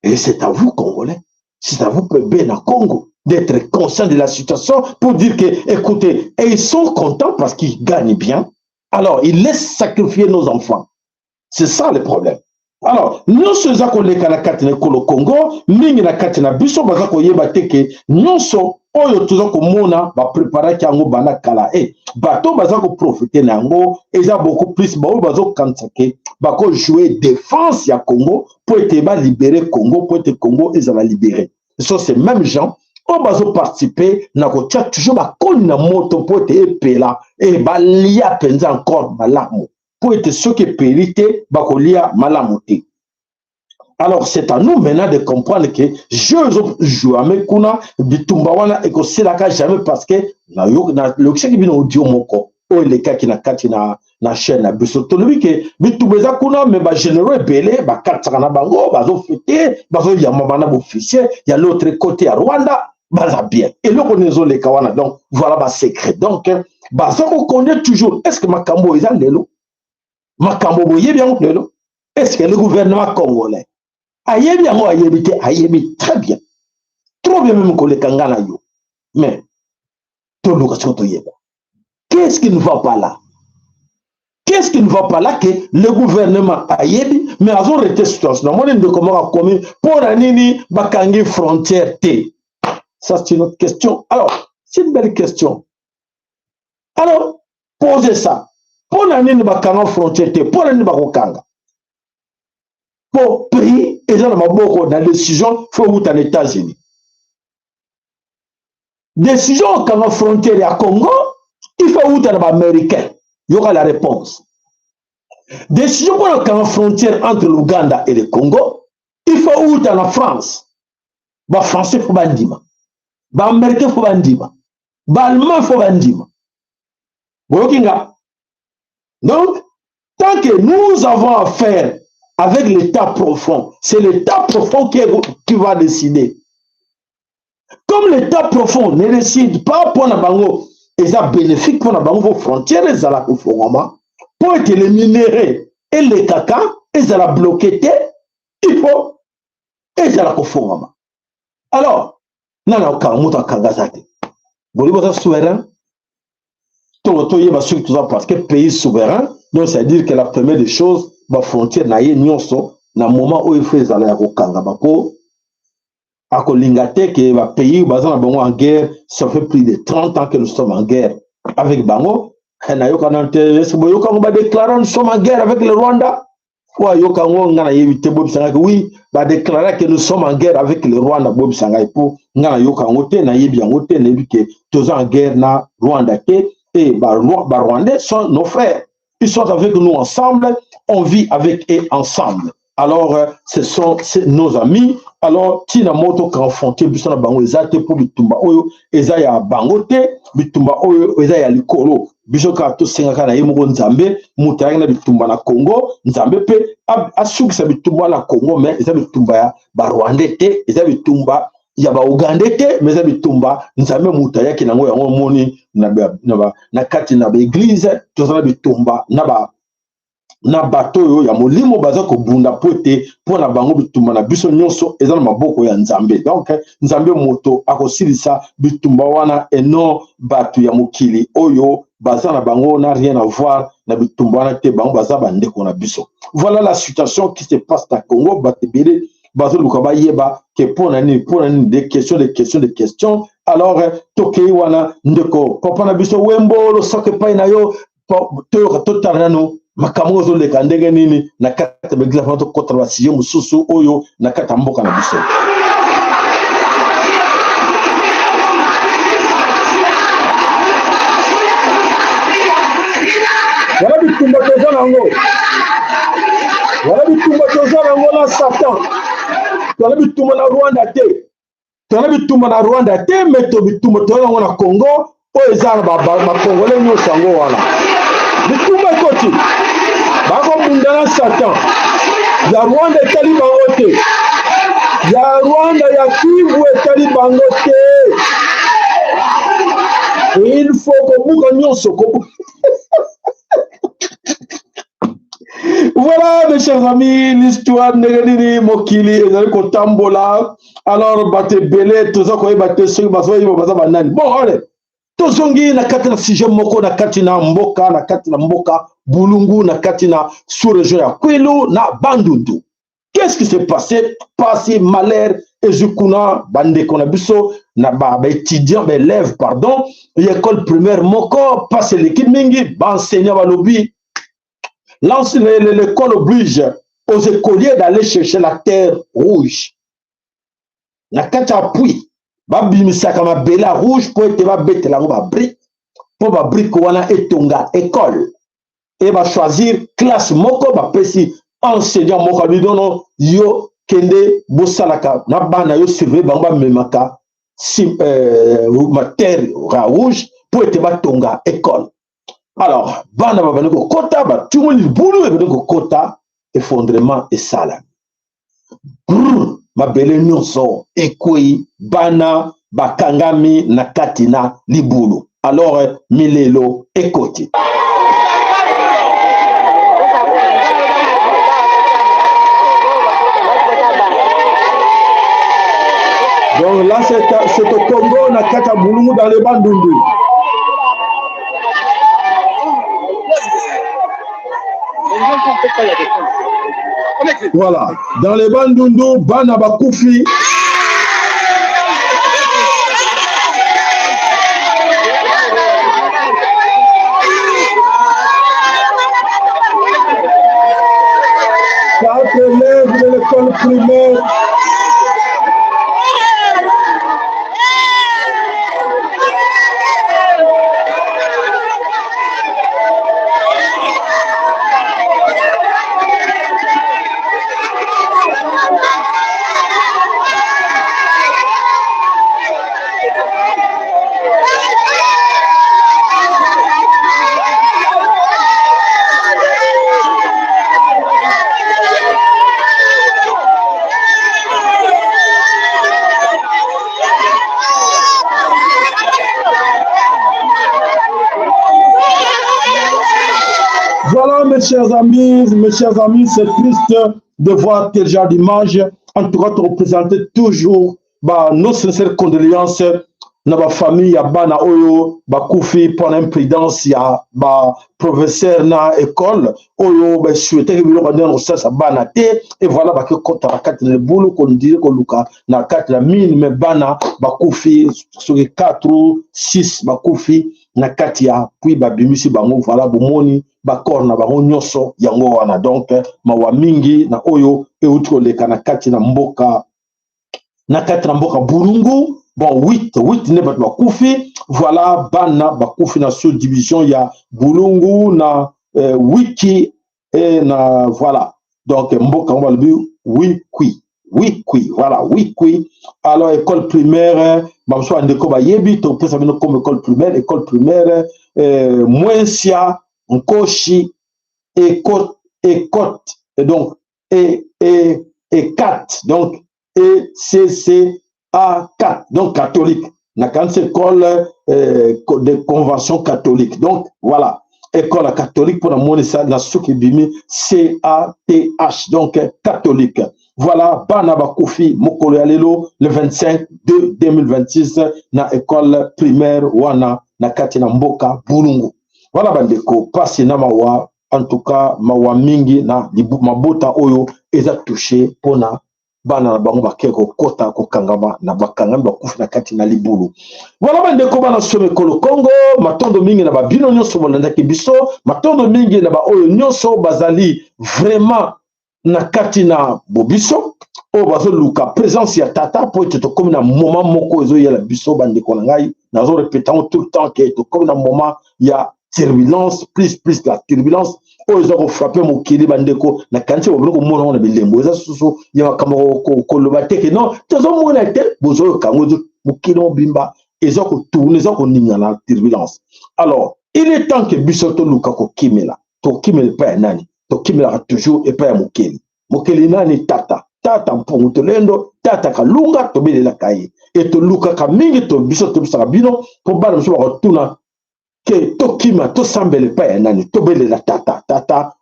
Et c'est à vous, Congolais, c'est à vous, peuple na Congo, d'être conscient de la situation pour dire que, écoutez, et ils sont contents parce qu'ils gagnent bien. Alors, ils laissent sacrifier nos enfants. C'est ça le problème. Alors, nous sommes les Kanakatine Kolo Congo, mingi na katina biso bazako yeba teke, nyonso oyo tozako mona ba préparer kango bana kala bato bazako profiter nango, eza beaucoup plus ba bazo kansake, bako jouer défense ya Congo pour être ba libérer Congo, pour être Congo et ça va libérer. Ce sont ces mêmes gens on va participer na ko tia toujours ba koni na moto pour te epela et ba lia penza encore malamu pour être ceux qui périté ba ko lia malamu te. Alors c'est à nous maintenant de comprendre que je joue avec kuna bitumba wana et que c'est la cas jamais parce que na yo na le qui bino audio moko o le cas qui na kati na chaîne na biso to lui que bitumba kuna mais ba généraux belé ba kataka na bango bazo fêter bazo yama bana officier il y a l'autre côté à Rwanda baza bien et le connaissons les kawana donc voilà ba secret donc baza ko connaît toujours est-ce que makambo ils ont lelo makambo boye bien lelo est-ce que le gouvernement congolais ayebi yango ayebi te ayebi très bien trop bien même ko le kangana yo mais to location to yeba qu'est-ce qui ne va pas là? Qu'est-ce qui ne va pas là que le gouvernement ayebi mais avons arrêté situation moi de comment commun pour nini bakangi frontière T. Ça, c'est une autre question. Alors, c'est une belle question. Alors, posez ça. Pour l'année de Bakanga frontière, pour l'année de Bakanga. Pour pays, et dans la décision, il faut vous en États-Unis. Décision quand la frontière à Congo, il faut vous en Américain. Il y aura la réponse. Décision pour la frontière entre l'Ouganda et le Congo, il faut vous en France. Les Français faut bandima. Les Américains faut bandima. Les Allemands faut bandima. Donc, tant que nous avons affaire avec l'État profond, c'est l'État profond qui va décider. Comme l'État profond ne décide pas pour la bango, et ça bénéfique pour la bango vos frontières, et ça la pour que les minéraux et les caca, et ça la bloquer, il faut, et ça la conforme. Alors, nana okamuta kangazate. Vous voulez souverain? Parce que pays souverain, donc c'est-à-dire que la première des choses, la frontière n'a pas nyonso, na moment où il fait ça la kokanga bako, ako lingate que le pays basé en guerre, ça fait plus de 30 ans que nous sommes en guerre avec Bango. Et na yoka nante, c'est bon yoka on va déclarer nous sommes en guerre avec le Rwanda. Ouais yoka on ngana yebite bob sanga oui, va déclarer que nous sommes en guerre avec le Rwanda bob sanga pour ngana yoka ngote na yebi ngote na yebi que tous en guerre na Rwanda ke. Et les Rwandais sont nos frères. Ils sont avec nous ensemble. On vit avec eux ensemble. Alors, ce sont nos amis. Alors, Tina Moto confronté Bissana Bango Ezate pour Bitumba Oyo, Ezaya Bangote, Bitumba Oyo, Ezaya Likolo. Bisoka to Sengaka na Yemo Nzambe, Moutayang na Bitumba na Congo, Nzambe pe, Asuk sa Bitumba na Congo, mais Eza Bitumba ya Rwandais te, Eza Bitumba. Il y a Ougandais, mais il bitumba, nous avons moutaya qui n'a pas moni na kati na église, tous na bitumba na bateau ya molimo baza ko bunda pote pour na bango bitumba na biso nyonso eza na maboko ya Nzambe. Donc Nzambe moto akosilisa bitumba wana eno batu ya mokili oyo baza na bango n'a rien à voir na bitumba wana te bango baza bandeko na biso. Voilà la situation qui se passe na Congo batebele. Bazo lukaba yeba que pour des questions alors tokei wana ndeko papa na biso wembolo soke pai na yo totala nano makambo ozoleka ndenge nini na kati ya beglize mpona tokotala basiye mosusu oyo na kati ya mboka na biso. Voilà bitumba toza nango, voilà bitumba toza nango na Satan, toza bitumba na Rwanda te, toza bitumba na Rwanda te, mais to bitumba toza nango na Congo oyo eza na bakongole nyonso yango wana bitumba ekoti bakobunda na Satan ya Rwanda etali bango te, ya Rwanda ya Kivu etali bango te. Il faut kobuka nyonso kobuka. Voilà mes chers amis, l'histoire de Mokili et Kotambola. Alors, bate belé, tout ça, quoi, bate sur bon, allez, tozongi na kati na sujet moko na kati na mboka, na kati na mboka, Bulungu, na kati na sous-région ya Kwilu, na Bandundu. Qu'est-ce qui s'est passé? Passé malheur et Zukuna, bande konabiso, na ba étudiant, élève, pardon, l'école primaire moko, passe l'équipe mingi, ba enseignant ba lobby. L'école oblige aux écoliers d'aller chercher la terre rouge. Na kati appui, ba bimisaka ma bela rouge pour être ba bête la ba brique, pour ba brique wana etonga école. Et ba choisir classe moko ba pesi enseignant moko bidono yo kende bosalaka na bana yo surveiller banga memaka si ma terre rouge pour être ba tonga école. Alors, bana babane ko kota ba tumuli bulu e ko kota effondrement et sala. Mabele nyonso ekoi bana bakangami na katina libulu. Alors milelo ekoti. Donc là c'est au Congo na kata Bulungu dans les Bandundu. Voilà, dans les Bandundu, Bana Bakoufi. Quatre élèves de l'école primaire. Voilà mes chers amis, c'est triste de voir quel genre d'image. En tout cas, te représenter toujours nos sincères condoléances dans la famille, à Bana Oyo, Bakoufi, pour l'imprudence, il y a professeur na école, Oyo, souhaité que nous ayons ça, Bana T, et voilà, que quand on a 4 le boulot, qu'on dirait qu'on a na 4 la mine, mais Bana, Bakoufi, sur les 4 ou 6, Bakoufi, na katia puis babimisi bango voilà bomoni bakor na bango nyoso yango wana donc mawa mingi na oyo eutro leka na kati na mboka Bulungu bon 8 ne bat bakufi voilà bana bakufi na sous-division ya Bulungu na wiki et na voilà donc mboka on va le oui voilà oui alors école primaire bamso andeko ba yebi to pesa bino comme école primaire Mwensia Nkoshi et donc et 4 donc ECCA 4 donc catholique na quand école de convention catholique donc voilà école catholique pour la monnaie na suki bimi CATH donc catholique. Voilà, Bana Bakoufi Mokolo Yalelo le 25 de 2026 na école primaire wana na katina mboka Bulungu. Voilà bandeko passé na mawa en tout cas mawa mingi na mabota oyo eza touché pona bana na bango bakeko kota ko kangama na bakangami bakufi na kati na libulu. Voilà bandeko bana some kolo Congo matondo mingi na babino nyonso bolandaki biso matondo mingi na ba oyo nyonso bazali vraiment na kati na bobiso o bazo luka présence ya tata po te comme na moment moko ezo yela biso bandeko na ngai nazo répéter tout le temps que to comme na moment ya turbulence plus la turbulence o ezo ko frapper mokili bandeko na kanti boboko mona na bilembo eza susu ya makambo ko lobate ke non tozo mona te bozo kango mokili obimba ezo ko tourner ezo ko ninga na turbulence. Alors il est temps que biso to luka ko kimela to kimela pa nani to kimela toujours et pa ya mokili nani tata mpungu tolendo tata kalunga to belela kai et to luka ka mingi to biso to bisaka bino po bana biso ba tuna ke to kima to sambele pa ya nani to belela tata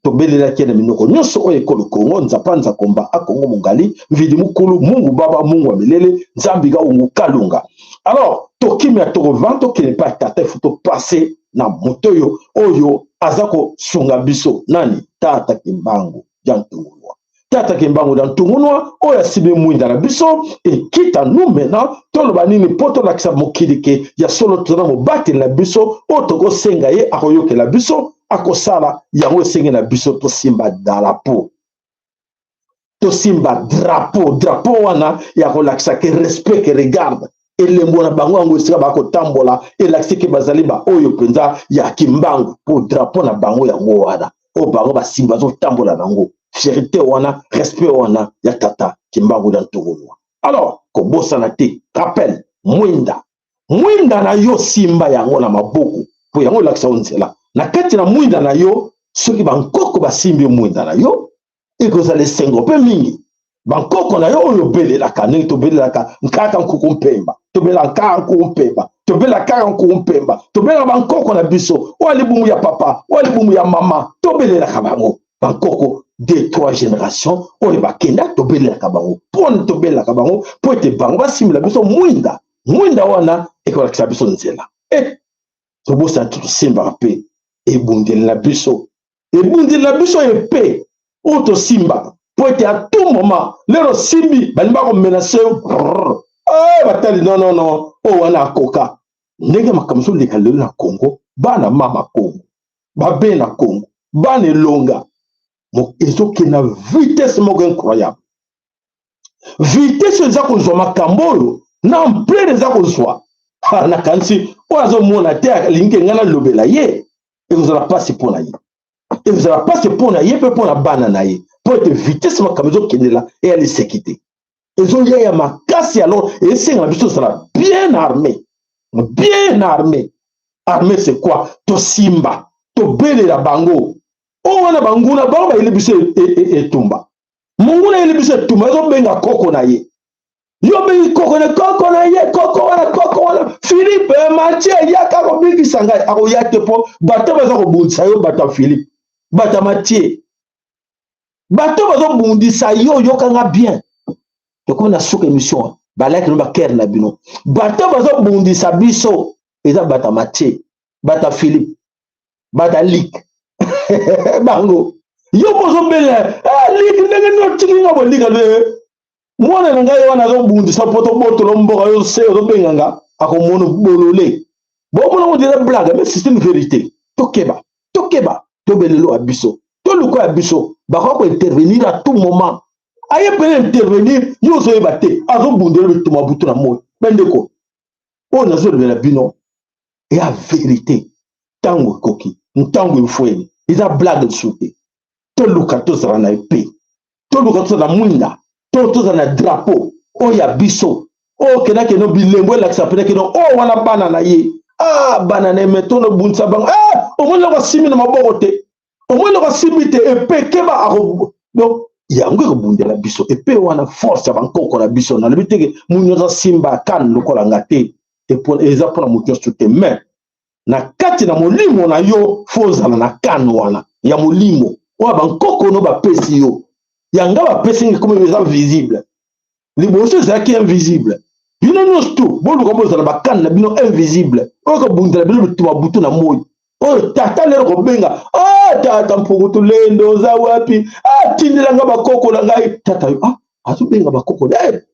to belela kene minoko nyonso oye kolo Kongo nzapanza komba akongo mongali mvidi mukulu mungu baba mungu amelele nzambi ga ungu kalunga. Alors to kima to revento ke ne pas tata faut passer na motoyo oyo azako sunga biso nani tata kimbangu jantungulwa tata kimbangu jantungulwa oya sibe mwinda na biso et quitte à nous maintenant tolo banini poto la kisa mokilike ya solo tona mobati na biso otoko senga ye akoyoke la biso akosala yango senga na biso to simba drapeau drapeau wana ya ko lakisa ke respect ke regarde elembo na bango yango esika bako tambola elakisi ke bazali ba oyo penza ya kimbangu po drapeau na bango yango wana o bango basimba zo tambola nango fierté wana respect wana ya tata kimbangu dan togolwa. Alors ko bosana te rappel mwinda na yo simba yango na maboko po yango lakisa onzela na kati na mwinda na yo soki bankoko basimbi mwinda na yo ekozala esengo pe mingi bankoko na yo oyo belelaka ndenge tobelelaka nkaka nkuku mpemba tobela nkaka nkuku mpemba tobela kaka nkuku mpemba tobela bankoko na biso oyo libumu ya papa oyo libumu ya mama tobelelaka bango bankoko 2-3 générations oyo bakenda tobelelaka bango poni tobelelaka bango po ete bango basimbela biso mwinda wana ekolakisa biso nzela tobosana tosimbaka mpe ebundeli na biso epe oyo tosimbaka po ete à tout moment lero simbi balimba komenase batali non oyo wana akoka ndenge makambo so leka lelo na Congo bana mama Congo babe na Congo bana elonga ezokende na vitesse moko incroyable vitesse eza kozwa makambo oyo na ampleur eza kozwa nakanisi oyo azomona te alingi ngai nalobela ye ekozala mpasi mpo na ye ekozala mpasi mpo na ye mpe mpo na bana na ye po ete vitesse makambo ezokendela eyali sekite ezolia ya makasi alors esenga na biso ozala bien armé armé c'est quoi tosimba tobelela bango oyo wana banguna bango bayeli biso etumba monguna yeli biso etumba ezobenga koko na ye yo bengi koko na ye koko wana Philippe Mathieu yaka kobikisa ngai akoya te po bato baza kobundisa yo bato ya Philippe bato ya Mathieu bato bazobundisa yo yokanga bien tokomi na suka émission balaki no bakere na bino bato bazobundisa biso eza bato ya Mathieu bato ya Philippe bato ya Lik bango yo bozobela Lik ndenge notikinga bolika le mwana na ngai wana azobundisa poto botolo mboka yo se ozobenganga akomona bolole bomona mo dire blague mais c'est une vérité tokeba tobelelo abiso toluko abiso bakoko intervenir à tout moment aye peut intervenir yo zo ebate azobundela bituma butu na moyo bendeko o nazo lebela bino ya vérité tango koki ntango ifweni eza blague soute toluka tozala na epée toluka tozala na mwinda tozala na drapeau oya biso o kenake no bilembo elakisa peneke no o wana bana na ye bana na emeto no bundisa bango omoni loko simbi na maboko te omoni loko simbi te epe keba ako no yango ekobundela biso epe wana force ya bankoko na biso nalobi teke munyoza simba kan lokola nga te eza mpona moto nyonso te mais na kati na molimo na yo fo ozala na kan wana ya molimo oyo bankoko no bapesi yo yanga bapesi ngi komi eza visible liboso ezalaki invisible bino nyonso tu boluka bozala bakani na bino invisible oyo kobundela bino bituma butu na moi oyo tata lero kobenga tata mpungutu lendo oza wapi tindelanga bakoko na ngai tata yo azobenga bakoko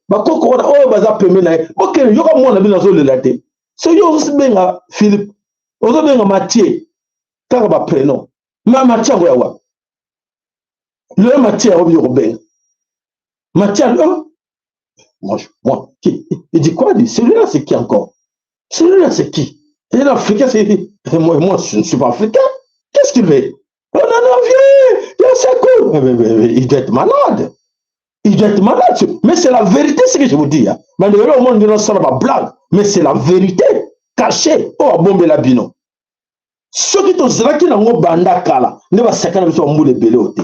bakoko wana oyo baza pembe na ye okende yoka mwana bino azolela te so yo ozobenga Philippe ozobenga Mathieu kaka baprénom ma Mathieu yango ya wa le Mathieu yango bino kobenga Mathieu moi il dit quoi dit celui-là c'est qui encore celui-là c'est qui et l'Africain c'est moi je ne suis pas africain qu'est-ce qu'il veut oh non viens c'est cool il doit être malade. Il doit être malade. Mais c'est la vérité, ce que je vous dis. Mais au monde de notre blague. Mais c'est la vérité. Cachée. Oh, bombe la bino. Ceux qui ont zraki na ngo banda kala. Ne va sakana biso mboule belé oté.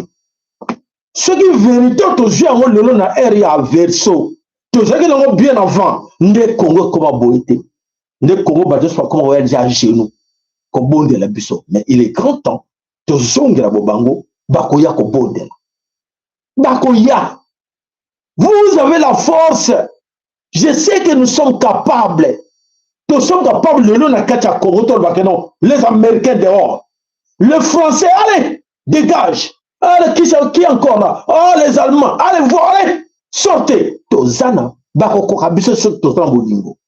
Ceux qui vérité to jeu ngo lelo na area verso. To zraki na ngo bien avant. Nde Congo comme boité. Nde Congo ba just comme on déjà chez nous. Ko bonde la biso. Mais il est grand temps. To zongela bobango bakoya ko bonde. Bakoya. Vous avez la force. Je sais que nous sommes capables. Nous sommes capables de l'eau les Américains dehors. Le Français, allez, dégage. Allez, qui encore là? Oh, les Allemands, allez voir, allez, sortez. Tozana, bakoko kabiso sur Tozana Bolingo.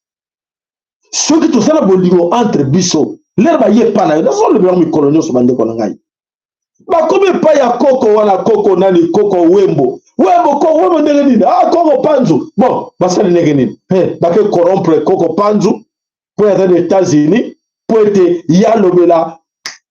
Ceux qui Tozana Bolingo entre biso, l'herbe y est pas là. Nous sommes les premiers coloniaux sur Bande Konangai. Bakome pa ya koko wana koko nani koko wembo. Wembo ndenge nini? Ah, koko panzu. Bon, basali ndenge nini? Bake corrompre koko panzu pour être aux États-Unis, pour être yalobela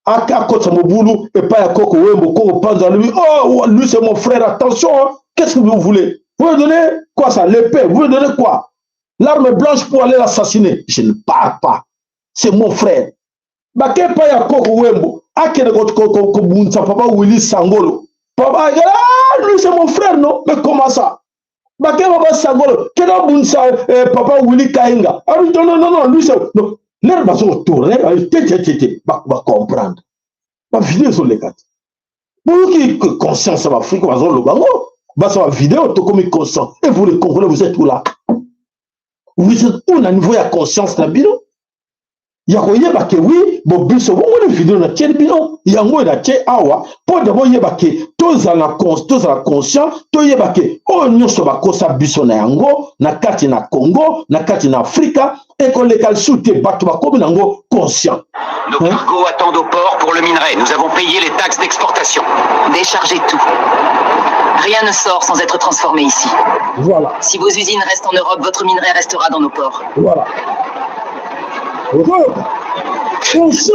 aka kota mobulu et pas ya koko wembo koko panzu lui. Oh, lui c'est mon frère, attention. Hein. Qu'est-ce que vous voulez? Vous me donnez quoi ça? L'épée, vous me donnez quoi? L'arme blanche pour aller l'assassiner. Je ne parle pas. C'est mon frère. Bake pa ya koko wembo. Akene ko bunta papa Willy Sangolo. Papa, lui c'est mon frère, non? Mais comment ça? Bake papa Sangolo. Kena bunta papa Willy Kainga. Ah non, lui c'est... Non. L'air va se retourner. Va comprendre. Va vidéo sur les quatre. Pour qui conscience va Afrique, va le bango. Va sur la vidéo, tout comme conscient. Et vous les comprenez, vous êtes où là? Vous êtes où, à niveau de conscience, là, bino? Yakoye bake oui bo biso bo ngone vidéo na tiel bino yango na tie awa po d'abord yebake toza la conscient to yebake o nyoso bakosa biso na yango na kati na Congo na kati na Afrika et qu'on les calcute bato bakomi nango conscient. Nos cargos attendent au port pour le minerai. Nous avons payé les taxes d'exportation. Déchargez tout. Rien ne sort sans être transformé ici. Voilà. Si vos usines restent en Europe, votre minerai restera dans nos ports. Voilà. Présence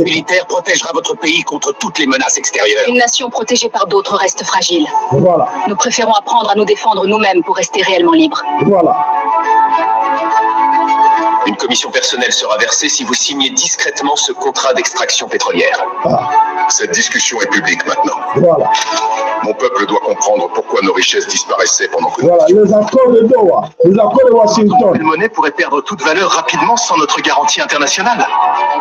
militaire protégera votre pays contre toutes les menaces extérieures. Une nation protégée par d'autres reste fragile. Voilà. Nous préférons apprendre à nous défendre nous-mêmes pour rester réellement libres. Voilà. Une commission personnelle sera versée si vous signez discrètement ce contrat d'extraction pétrolière. Ah. Cette discussion est publique maintenant. Voilà. Mon peuple doit comprendre pourquoi nos richesses disparaissaient pendant que voilà, les accords de Doha, les accords de Washington. Une monnaie pourrait perdre toute valeur rapidement sans notre garantie internationale.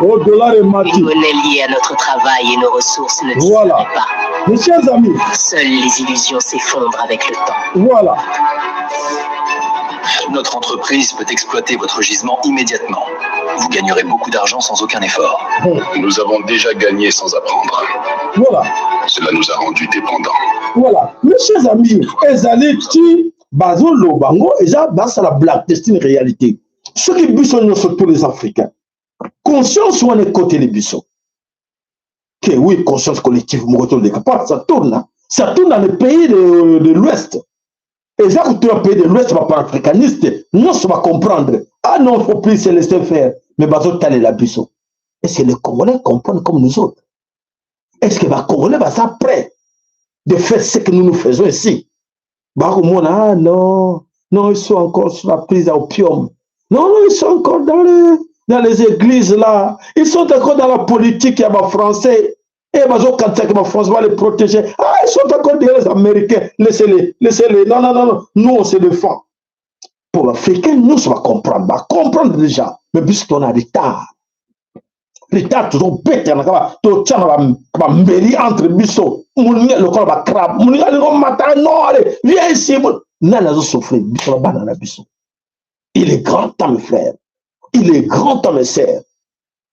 Au dollar et mati. Une monnaie liée à notre travail et nos ressources ne voilà. Pas. Mes chers amis. Seules les illusions s'effondrent avec le temps. Voilà. Notre entreprise peut exploiter votre gisement immédiatement. Vous gagnerez beaucoup d'argent sans aucun effort. Nous avons déjà gagné sans apprendre. Voilà. Cela nous a rendus dépendants. Voilà. Mes chers amis, Ezaleti, Bazo Lobango, Eza, Basa la blague, c'est une réalité. Ceux qui buissonnent sur tous les Africains, conscience ou on est côté les buissons. Que oui, conscience collective, ça tourne. Ça tourne dans les pays de l'Ouest. Et ça, quand tu as un pays de l'Ouest, pas panafricaniste, non, ça va comprendre. Ah non, il ne faut plus se laisser faire. Mais Bazo Tale la buisson. Est-ce que les Congolais comprennent comme nous autres? Est-ce que les Congolais sont prêts de faire ce que nous faisons ici? Ah non, non, ils sont encore sur la prise à opium. Non, ils sont encore dans les églises là. Ils sont encore dans la politique, il y a des Français. Et quand France va les protéger. Ah, ils sont encore derrière les Américains. Laissez-les, laissez-les. Non, non, non, nous on se défend. Pour l'Africain, nous on va comprendre. On va comprendre déjà. Mais puisqu'on a retard. Retard toujours bête. On va mbéri entre biso. Le corps va crabe. Non, allez, viens ici. Non, on a souffert. Il est grand temps, mes frères. Il est grand temps, mes sœurs.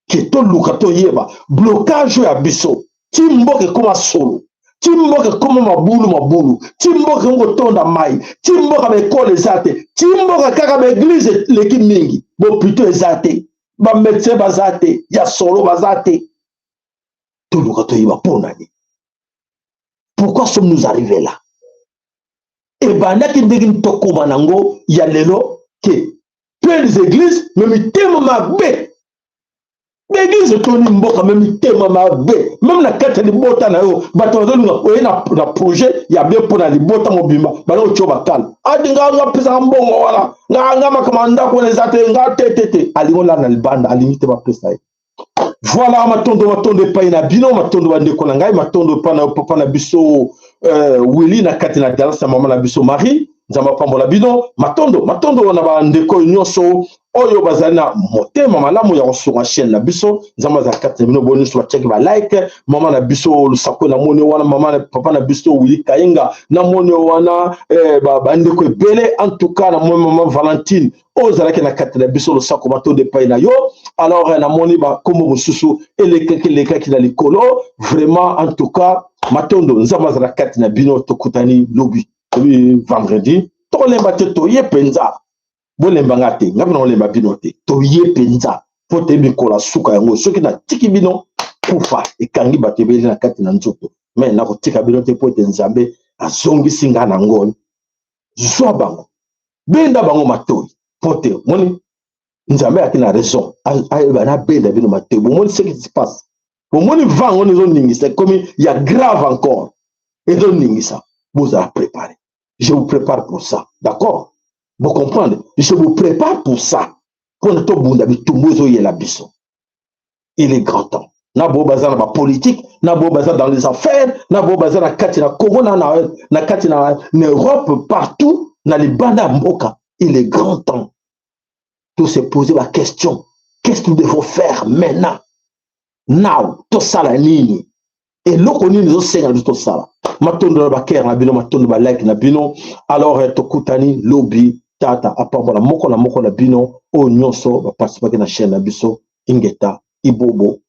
Que tout le monde yeba blocage à biso timbo que comme solo Timboka comme mabulu. Timboka ngo tonda mai. Timboka be kole zate. Timboka kaka be église l'équipe mingi. Bo plutôt ezate. Ba médecin bazate. Ya solo bazate. Tout le monde est ponani. Pourquoi sommes-nous arrivés là? Et ben là qui ndegin toko banango ya lelo ke plein des églises même tellement magbe. L'église toni mboka même tellement magbe. Même la carte de bota na yo bato na projet ya bien pour na libota mobimba. Ba lo choba kal. Adinga nga pesa mbongo wala. Nga makamanda ko les ate nga tete. Alingo la na libanda alimite ba pesa. Voilà, matondo pa ina bino, matondo ba ndeko na ngai, matondo pa na papa na biso Willy na kati na Dallas mama na biso Marie, nzamba pambola bino, matondo wana ba ndeko nyonso oyo bazali na motema malamu ya kosunga chaîne na biso, nzamba za kati na bino boni so check ba like, mama na biso lusako na moni wana mama na papa na biso Willy Kayenga na moni wana ba ndeko ebele en tout cas na mama Valentine ozalaki na kati na biso lusako matondo pa na yo. Alors na moni ba komo mususu eleka ki na likolo vraiment en tout cas matondo nzamba za kati na bino tokutani lobi vendredi tolemba te toye penza bolemba ngate ngapona olemba bino te toye penza pote bikola suka yango soki na tiki bino kufa ekangi batebeli na kati na nzoto mais na kotika bino te pote nzambe azongisi nga na ngoni zwa bango benda bango matoi pote moni nzambe a une raison a benda bino matoi bon ce qui se passe bon moni vent on est ningisa comme il y a grave encore et donc ningisa vous a préparé. Je vous prépare pour ça, d'accord? Vous comprenez? Je vous prépare pour ça. Il est grand temps. Na bo bazar na politique, na bo bazar dans les affaires, na bo bazar na kati na Congo, na kati na Europe, partout, na les banda mboka. Il est grand temps de se poser la question. Qu'est-ce que nous devons faire maintenant? Now, tout ça la ligne. Et l'okoni nous enseigne de tout ça. Matondo ba ker na bino, matondo ba like na bino. Alors tokutani lobby tata apambola moko na bino o nyonso ba participer na chaîne na biso ingeta ibobo.